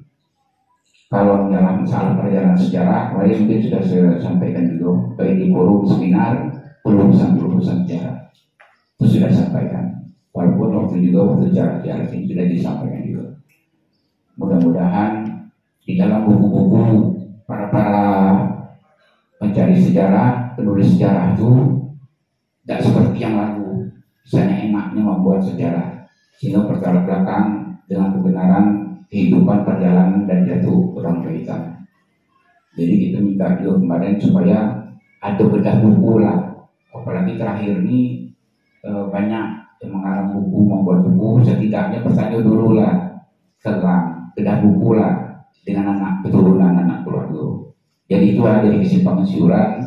Kalau dalam masalah perjalanan sejarah, kemarin mungkin sudah saya sampaikan juga baik di forum seminar pelurusan sejarah itu sudah sampaikan. walaupun waktu jarak ini sudah disampaikan juga. Mudah-mudahan di dalam buku-buku para pencari sejarah, penulis sejarah itu tidak seperti yang lalu, misalnya emaknya membuat sejarah sehingga bertolak belakang dengan kebenaran kehidupan, perjalanan dan jatuh orang kita. Jadi kita minta juga kemarin supaya ada bedah buku lah, apalagi terakhir ini banyak yang mengarang buku, membuat buku, setidaknya bertanya dulu lah tentang bedah buku lah dengan anak keturunan, anak keluarga. Jadi itu ada di kesimpangan siuran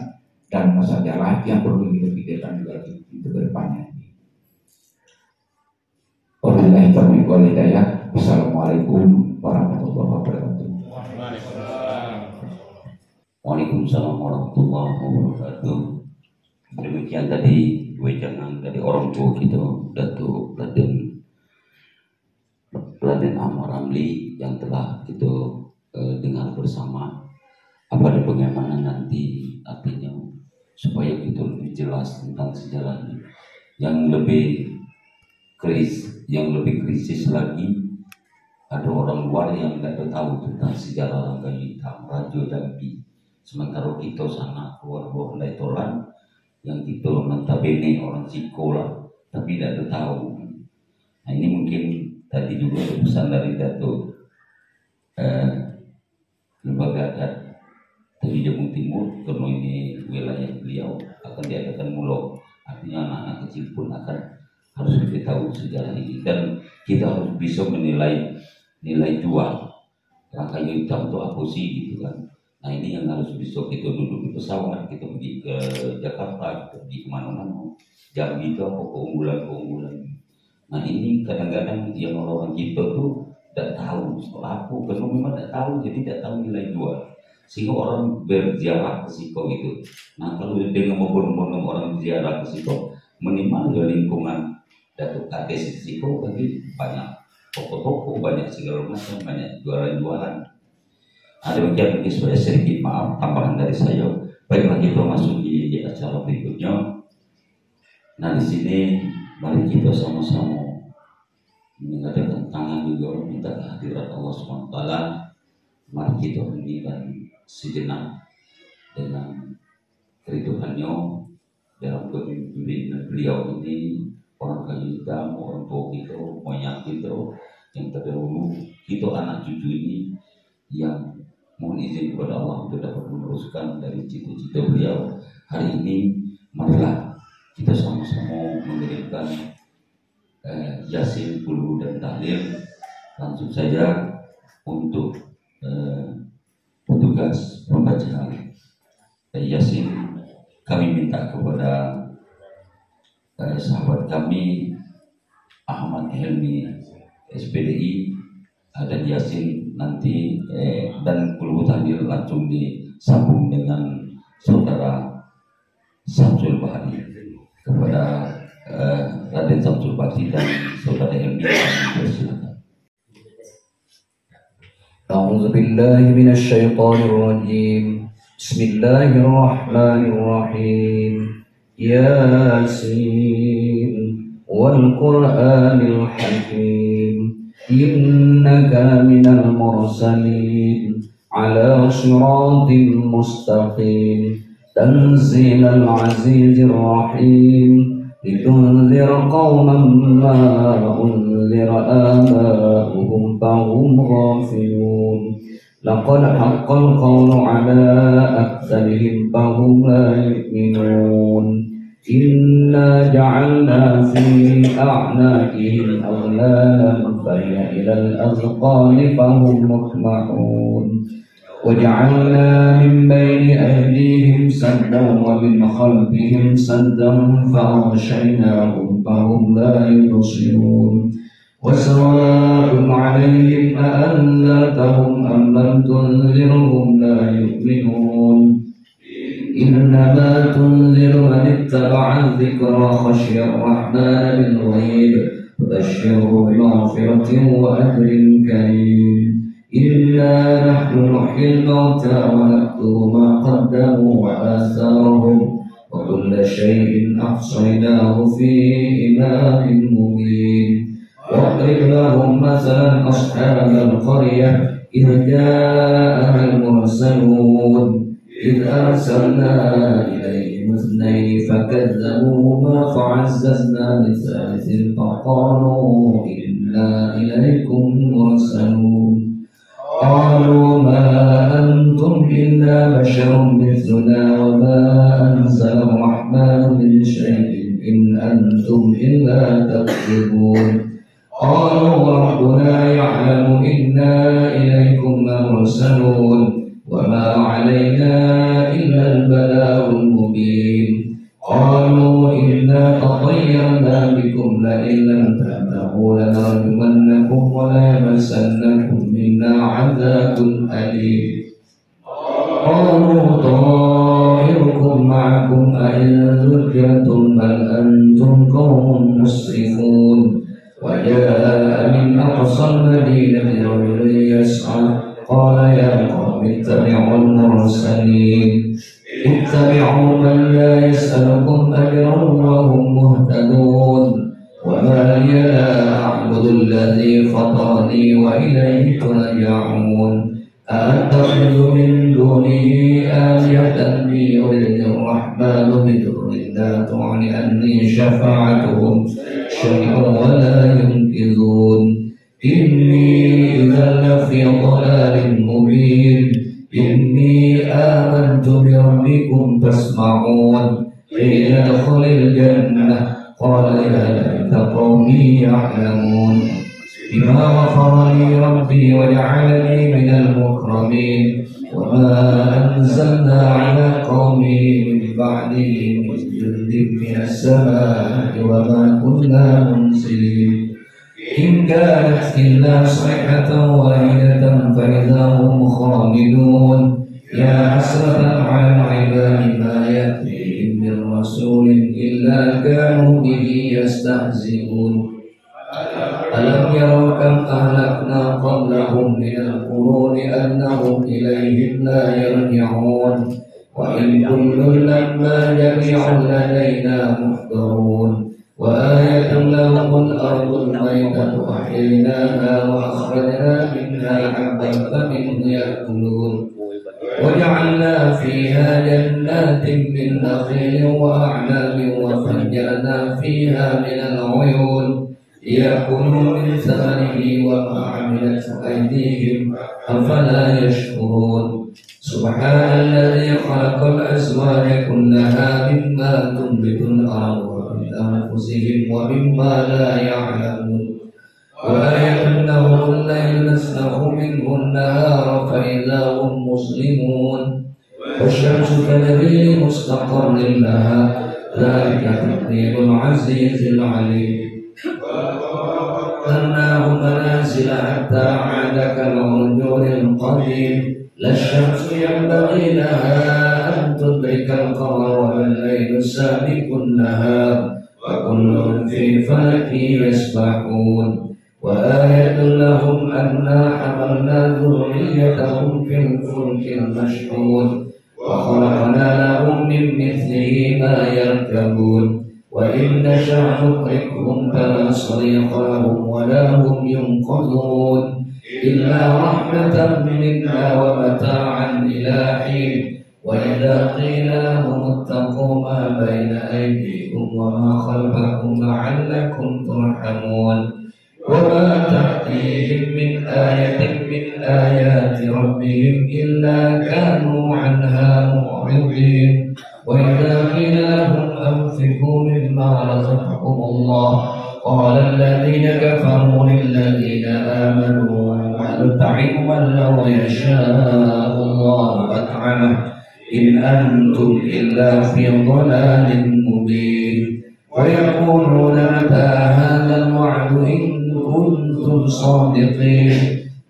dan masalah yang perlu kita pikirkan juga itu ke depannya. Wabillahi taufiq wal hidayah. Wassalamualaikum warahmatullahi wabarakatuh. Waalaikumsalam warahmatullahi wabarakatuh. Demikian tadi wejangan dari orang tua kita, Datuk Raden Ahmad Ramli yang telah kita dengar bersama. Apa dan bagaimana nanti artinya supaya kita lebih jelas tentang sejarah yang lebih krisis lagi. Ada orang luar yang tidak tahu tentang sejarah Rangga Hitam, Raja Jambi. Sementara kita sana keluarga Handai Tolan yang kita notabene orang Sikola tapi tidak tahu. Nah ini mungkin tadi juga ada pesan dari Datuk Lembaga Adat dari Jawa Timur, karena ini wilayah beliau akan diadakan mulok, artinya anak-anak kecil pun harus lebih tahu sejarah ini dan kita harus bisa menilai nilai jual Rangga Hitam itu apa sih gitu kan. Nah ini yang harus bisa kita duduk di pesawat, kita pergi ke Jakarta, kita pergi kemana-mana, Jambi itu apa keunggulan. Nah ini kadang-kadang yang orang kita tuh tidak tahu soal apa, karena memang tidak tahu, jadi tidak tahu nilai jual. Sehingga orang berziarah ke Siko gitu. Nah kalau dengan berbondong-bondong orang berziarah ke Siko, minimal di lingkungan Datuk Kades Siko tadi banyak toko-toko, banyak segala macam, banyak jualan-jualan. Ada bagian mungkin sudah sedikit maaf tambahan dari saya. Baiklah kita masuk di acara berikutnya. Nah di sini mari kita sama-sama mengadakan tangan juga minta kehadirat Allah SWT. Mari kita heningkan sejenak dengan kehidupannya dalam kepemimpinan beliau ini, orang kayu hitam, orang tua kita, moyang kita yang terdahulu, kita anak cucu ini yang mohon izin kepada Allah untuk dapat meneruskan dari cita-cita beliau. Hari ini marilah kita sama-sama mengirimkan Yasin, Kulu dan Tahlil. Langsung saja untuk petugas pembacaan Yasin, kami minta kepada sahabat kami Ahmad Helmi SPDI dan Yasin nanti dan Kulu Tahlil langsung disambung dengan saudara Samsul Bahari. Kepada Raden Samsul Bahari dan saudara Helmi, silakan. أعوذ بالله من الشيطان الرجيم بسم الله الرحمن الرحيم ياسين والقرآن الحكيم إنك من المرسلين على صراط مستقيم تنزيل العزيز الرحيم لتنذر قوما ما أنذر آباؤهم فهم غافلون لقد حق القول على أكثرهم فهم لا يؤمنون إنا جعلنا في أعناقهم أغلالا فهي إلى الأذقان فهم مقمحون وجعلنا من بين أيديهم سدا ومن خلفهم سدا فأغشيناهم فهم لا يبصرون وسواء عليهم أأنذرتهم أم لم تنذرهم لا يؤمنون إنما تنذر من اتبع الذكر وخشي الرحمن بالغيب فبشره بمغفرة وأجر كريم إنا نحن نحيي الموتى ونكتب ما قدموا وآثارهم وكل شيء أحصيناه في إمام مبين واضرب لهم مثلا أصحاب القرية إذ جاءها المرسلون إذ أرسلنا إليهم اثنين فكذبوهما فعززنا بثالث فقالوا إنا إليكم مرسلون قالوا ما أنتم إلا بشر مثلنا وما أنزل الرحمن من شيء إن أنتم إلا تكذبون قالوا ربنا يعلم إنا إليكم مرسلون وما علينا إلا البلاغ المبين قالوا إنا تطيرنا بكم لئن لم تنتهوا لنرجمنكم وليمسنكم منا عذاب أليم قالوا طائركم معكم أئن ذكرتم بل أنتم قوم مسرفون وجاء من أقصى المدينة رجل يسعى قال يا قوم اتبعوا المرسلين اتبعوا من لا يسألكم أجرا وهم مهتدون وما لي لا أعبد الذي فطرني وإليه ترجعون أأتخذ من دونه آلهة يريد الرحمن بضر لا تغن عني شفاعتهم شيئا ولا ينقذون إني إذا لفي ضلال مبين إني آمنت بربكم فاسمعون قيل ادخل الجنة قال يا ليت قومي يعلمون بما غفر لي ربي وجعلني من المكرمين وما أنزلنا على قومه من بعده من جند من السماء وما كنا منزلين إن كانت إلا صيحة واحدة فإذا هم خامدون يا حسرة على العباد ما يأتيهم من رسول إلا كانوا به يستهزئون ألم يروا كم أهلكنا قبلهم من القرون أنهم إليهم لا يرجعون وإن كل لما جميع لدينا محضرون وآية لهم الأرض الميتة أحييناها وأخرجنا منها حبا فمنه يأكلون وجعلنا فيها جنات من نخيل وأعناب وفجرنا فيها من العيون ليأكلوا من ثمره وما عملت أيديهم أفلا يشكرون سبحان الذي خلق الأزواج كلها مما تنبت الأرض ومن أنفسهم ومما لا يعلمون وآية لهم الليل نسلخ منه النهار فإذا هم مسلمون والشمس تجري لمستقر لها ذلك تقدير العزيز العليم أنه منازل حتى عاد كالعرجون القديم لا الشمس ينبغي لها أن تدرك القمر ولا الليل سابق النهار وكل في فلك يسبحون وآية لهم أنا حملنا ذريتهم في الفلك المشحون وخلقنا لهم من مثله ما يركبون وإن نشأ نتركهم فلا صريخ لهم ولا هم ينقذون إلا رحمة منا ومتاعا إلى حين وإذا قيل لهم اتقوا ما بين أيديكم وما خلفكم لعلكم ترحمون وما تأتيهم من آية من آيات ربهم إلا كانوا عنها معرضين وإذا قيل لهم أنفقوا مما رزقكم الله قال الذين كفروا للذين آمنوا أنطعم من لو يشاء الله أطعمه إن أنتم إلا في ضلال مبين ويقولون متى هذا الوعد إن كنتم صادقين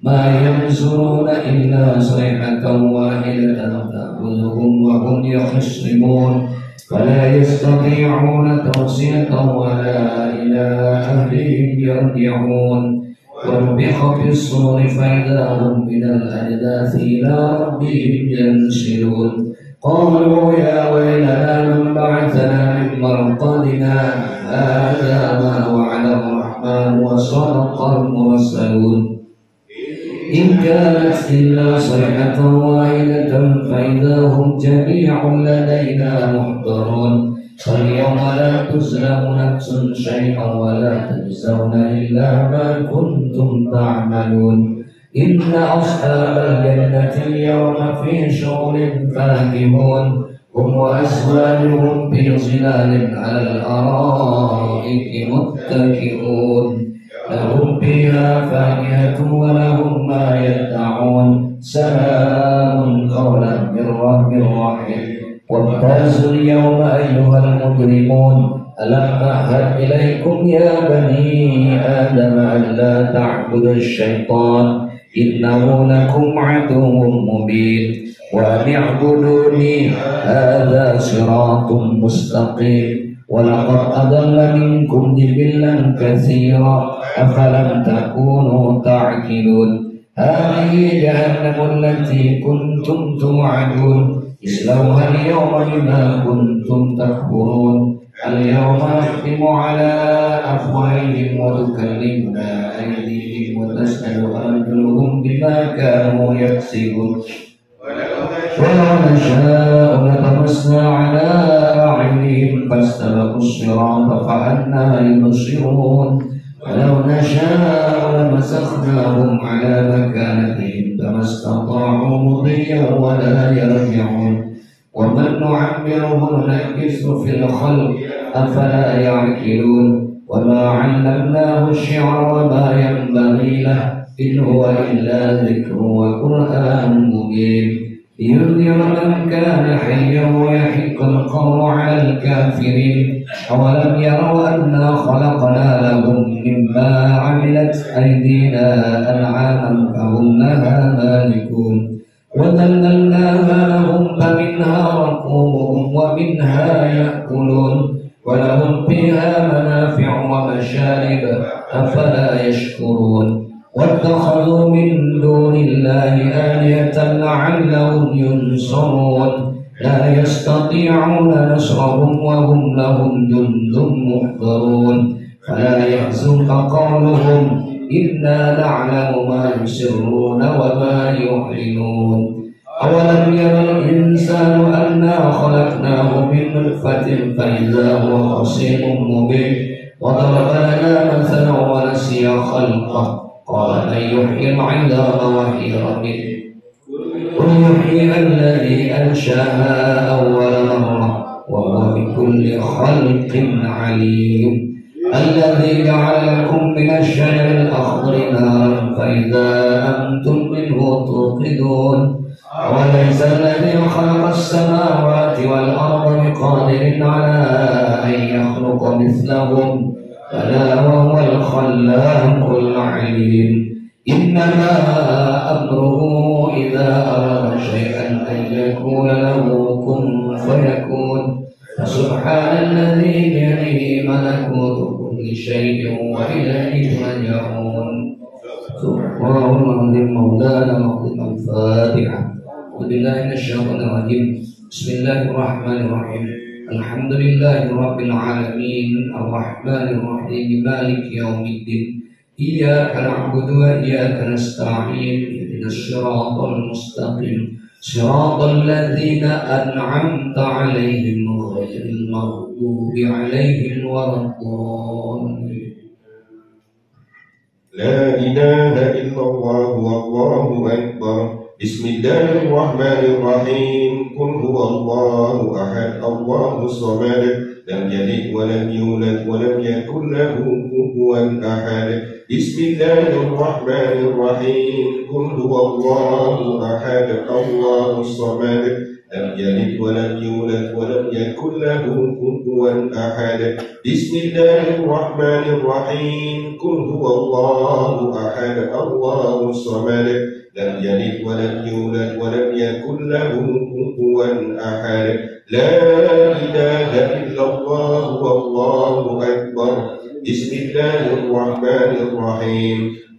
ما ينزلون إلا صيحة واحدة تأخذهم وهم يخصمون فلا يستطيعون توصية ولا إلى أهلهم يرجعون ونفخ في الصور فإذا هم من الأجداث إلى ربهم ينسلون قالوا يا ويلنا من بعثنا من مرقدنا هذا ما وعد الرحمن وصدق المرسلون إن كانت إلا صيحة واحدة فإذا هم جميع لدينا محضرون فاليوم لا تظلم نفس شيئا ولا تجزون إلا ما كنتم تعملون إن أصحاب الجنة اليوم في شغل فاكهون هم وأزواجهم في ظلال على الأرائك متكئون لهم فيها فاكهة ولهم ما يدعون سلام قولا من رب رحيم وامتازوا اليوم أيها المجرمون ألم أعهد إليكم يا بني آدم ألا تعبدوا الشيطان إنه لكم عدو مبين وأن اعبدوني هذا صراط مستقيم ولقد أضل منكم جبلا كثيرا أفلم تكونوا تعقلون هذه جهنم التي كنتم توعدون اصلوها اليوم بما كنتم تكفرون اليوم نختم على أفواههم وتكلمنا أيديهم وتشهد أرجلهم بما كانوا يكسبون ولو نشاء لطمسنا على أعينهم فاستبقوا الصراط فأنى يبصرون ولو نشاء لمسخناهم على مكانتهم فما استطاعوا مضيا ولا يرجعون ومن نعمره ننكسه في الخلق أفلا يعقلون وما علمناه الشعر وما ينبغي له إن هو إلا ذكر وقرآن مبين لينذر من كان حيا ويحق القول على الكافرين أولم يروا أنا خلقنا لهم مما عملت أيدينا أنعاما فهم لها مالكون وذللناها لهم فمنها ركوبهم ومنها يأكلون ولهم فيها منافع ومشارب أفلا يشكرون واتخذوا من دون الله آلهة لعلهم ينصرون لا يستطيعون نصرهم وهم لهم جند محضرون فلا يحزنك قولهم إنا نعلم ما يسرون وما يعلنون أولم ير الإنسان أنا خلقناه من نطفة فإذا هو خصيم مبين وضرب لنا مثلا ونسي خلقه قال من يحيي العظام وهي رميم قل يحييها الذي أنشأها أول مرة وهو بكل خلق عليم الذي جعل لكم من الشجر الأخضر نارا فإذا أنتم منه توقدون وليس الذي خلق السماوات والأرض بقادر على أن يخلق مثلهم بلى وهو الخلاق العليم إنما أمره إذا أراد شيئا أن يكون له كن فيكون فسبحان الذي بيده ملكوت كل شيء وإليه ترجعون سبحان العظيم مولانا العظيم الفاتحة أعوذ بالله من الشيطان الرجيم بسم الله الرحمن الرحيم الحمد لله رب العالمين الرحمن الرحيم مالك يوم الدين إياك نعبد وإياك نستعين اهدنا الصراط المستقيم صراط الذين أنعمت عليهم غير المغضوب عليهم ولا الضالين لا إله إلا الله والله أكبر بسم الله الرحمن الرحيم قل هو الله أحد الله الصمد لم يلد ولم يولد ولم يكن له كفوا أحد بسم الله الرحمن الرحيم قل هو الله أحد الله الصمد لم يلد ولم يولد ولم يكن له كفوا أحد بسم الله الرحمن الرحيم قل هو الله أحد الله الصمد لم يلد ولم يولد ولم يكن له كفوا أحد لا إله إلا الله والله أكبر بسم الله الرحمن الرحيم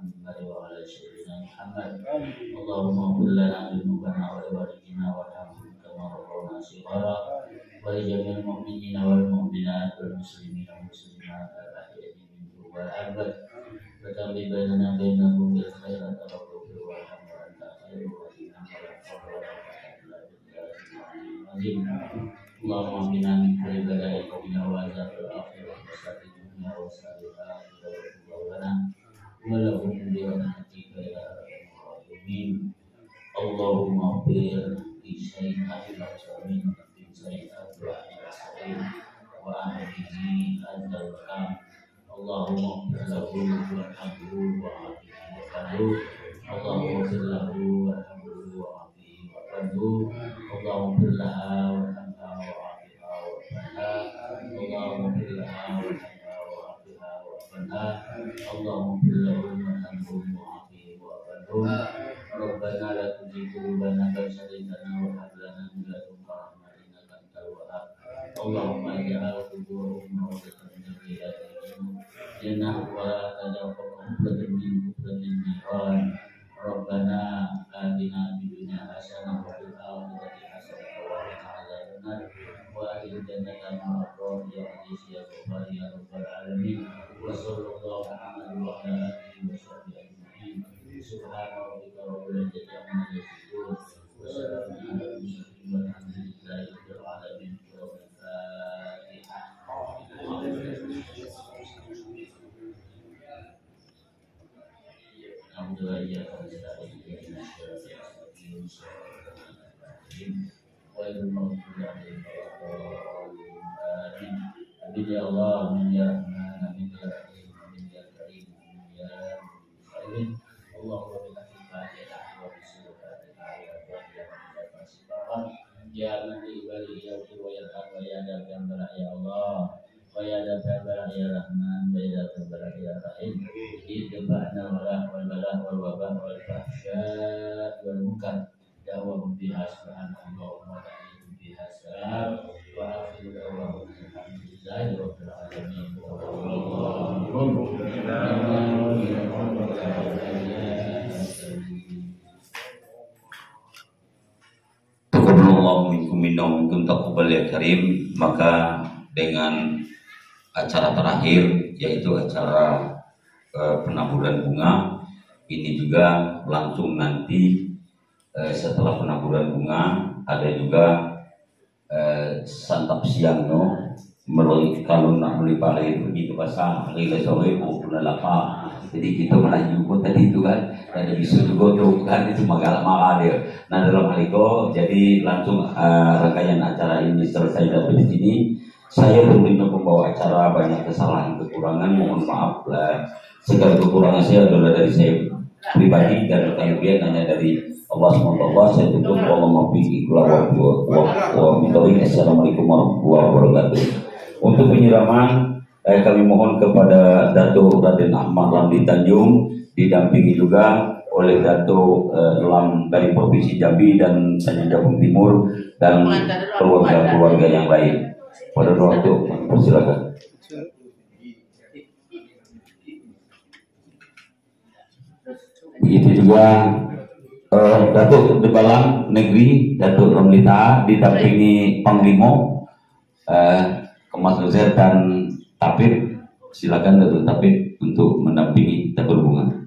محمد وعلى سيدنا محمد اللهم اغفر لنا ذنوبنا ولوالدينا وارحمهم كما ربونا صغارا ولجميع المؤمنين والمؤمنات والمسلمين والمسلمات الأحياء منهم والأموات وتقضي بيننا بينهم بالخيرات ربك وارحم وأنت خير الراحمين ولا حول ولا قوة إلا بالله العظيم اللهم اهدنا من كل بلاء الدنيا وعذاب الآخرة وشر الدنيا وشر الآخرة وقنا ولهم برحمتك يا أرحم الراحمين اللهم اغفر لشيخنا المسلمين من سيئات وأهله وأهله أنت الكرام اللهم اغفر له وارحمه وعافه اللهم اغفر له وارحمه وعافه اللهم اغفر لها وارحمها وعافها وارحمها اللهم اغفر لها وارحمها وعافها وارحمها اللهم اغفر له وارحمه وعافه وارحمه ربنا لا تزغ قلوبنا بعد إذ هديتنا وهب لنا من لدنك رحمة إنك أنت الوهاب اللهم اجعل قبورهم روضة من رياض الجنة ولا تجعل غفلة من غفلة النيران ربنا آتنا في الدنيا حسنة وفي الآخرة حسنة وقنا عذاب النار وأدخلنا مع الأبرار يا عزيز يا غفار يا رب العالمين وصلى الله على محمد وعلى آله وصحبه أجمعين سبحان ربك رب العزة عما يصفون وسلام على المرسلين والحمد لله رب العالمين Ya Allah, amin ya Rahman, amin ya Rahim, amin ya Karim, amin ya Mu'min. Allahumma billahi wa ya man ibadi ya wa ya wa ya dabbara ya Allah wa ya dabbara ya Rahman wa ya dabbara ya Rahim idba'na wal bala wal waba wal fahsya wal munkar da'wahum biha subhanallah wa ta'ala biha salam wa akhiru da'wahum alhamdulillahi rabbil alamin ya Karim. Maka dengan acara terakhir yaitu acara penaburan bunga ini juga langsung nanti setelah penaburan bunga ada juga santap siangno melalui kalau nak beli pare pergi ke pasar hari sore pun lapa. Jadi kita melaju pun tadi itu kan ada bisu juga tuh kan itu magal-magal dia. Nah dalam hal itu jadi langsung rangkaian acara ini selesai dari sini. Saya berminta pembawa acara banyak kesalahan kekurangan, mohon maaf lah. Segala kekurangan saya adalah dari saya pribadi dan kelebihan hanya dari Allah SWT. Saya tutup Assalamualaikum warahmatullahi wabarakatuh. Untuk penyiraman kami mohon kepada Dato' Raden Ahmad Ramli Tanjung didampingi juga oleh Dato' Lam dari Provinsi Jambi dan Tanjung Jabung Timur dan keluarga-keluarga yang lain. Pada waktu persilakan. Begitu juga Datuk Debalang Negeri Datuk Ramlita didampingi Panglima Kemas Luzer dan Tapir. Silakan Datuk Tapir untuk mendampingi tabur bunga.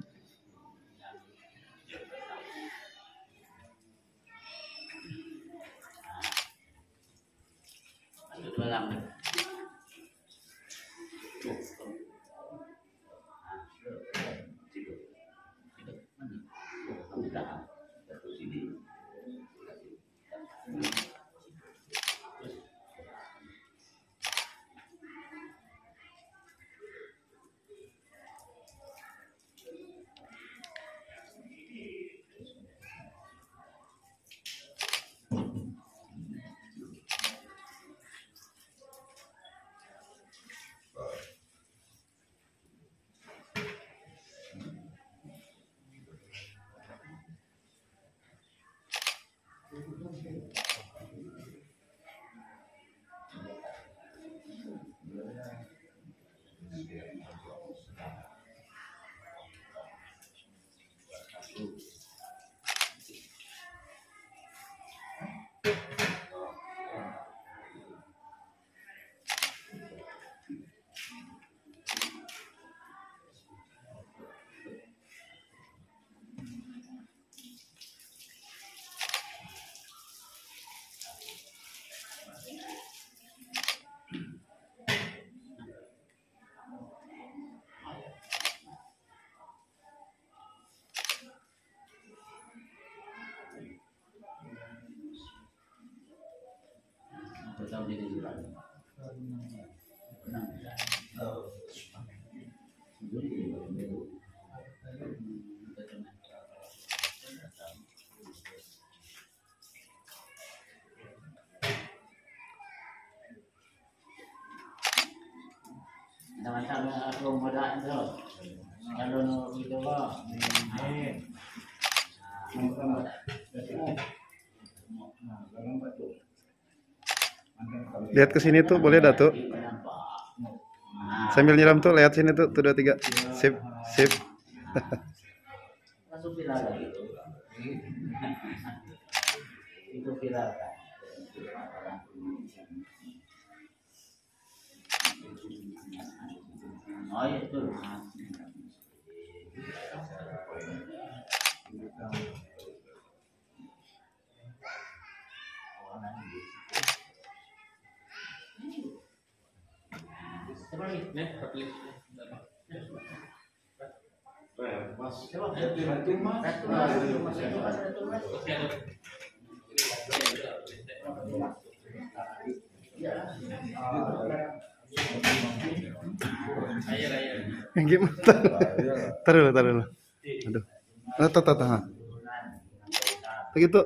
Tetap jadi juara. Sama-sama aku muda itu. Kalau itu kok, Lihat ke sini tuh, boleh dah tuh. Sambil nyiram tuh, lihat sini tuh, 2 3. Sip, sip. langsung viral lagi. Itu viral kan. Oh iya betul. Gimana? Taruh dulu. Aduh. Tata. Begitu.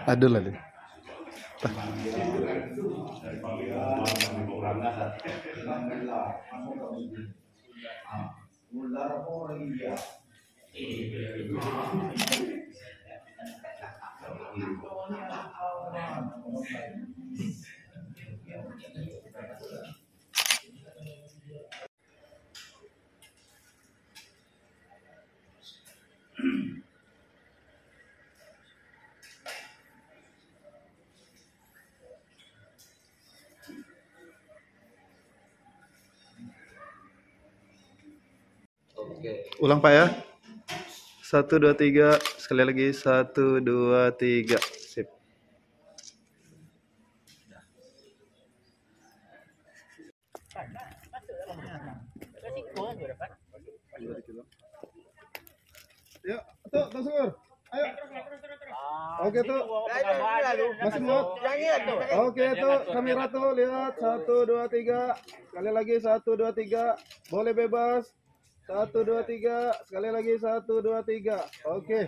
Aduh lah deh. Ulang Pak ya. 1 2 3, sekali lagi 1 2 3. Sip. Yuk, tuh, Sur. Ayo. Oke tuh. Masih muat? Oke tuh, kamera tuh lihat 1 2 3. Sekali lagi 1 2 3. Boleh bebas. 1 2 3. Sekali lagi 1 2 3. Oke.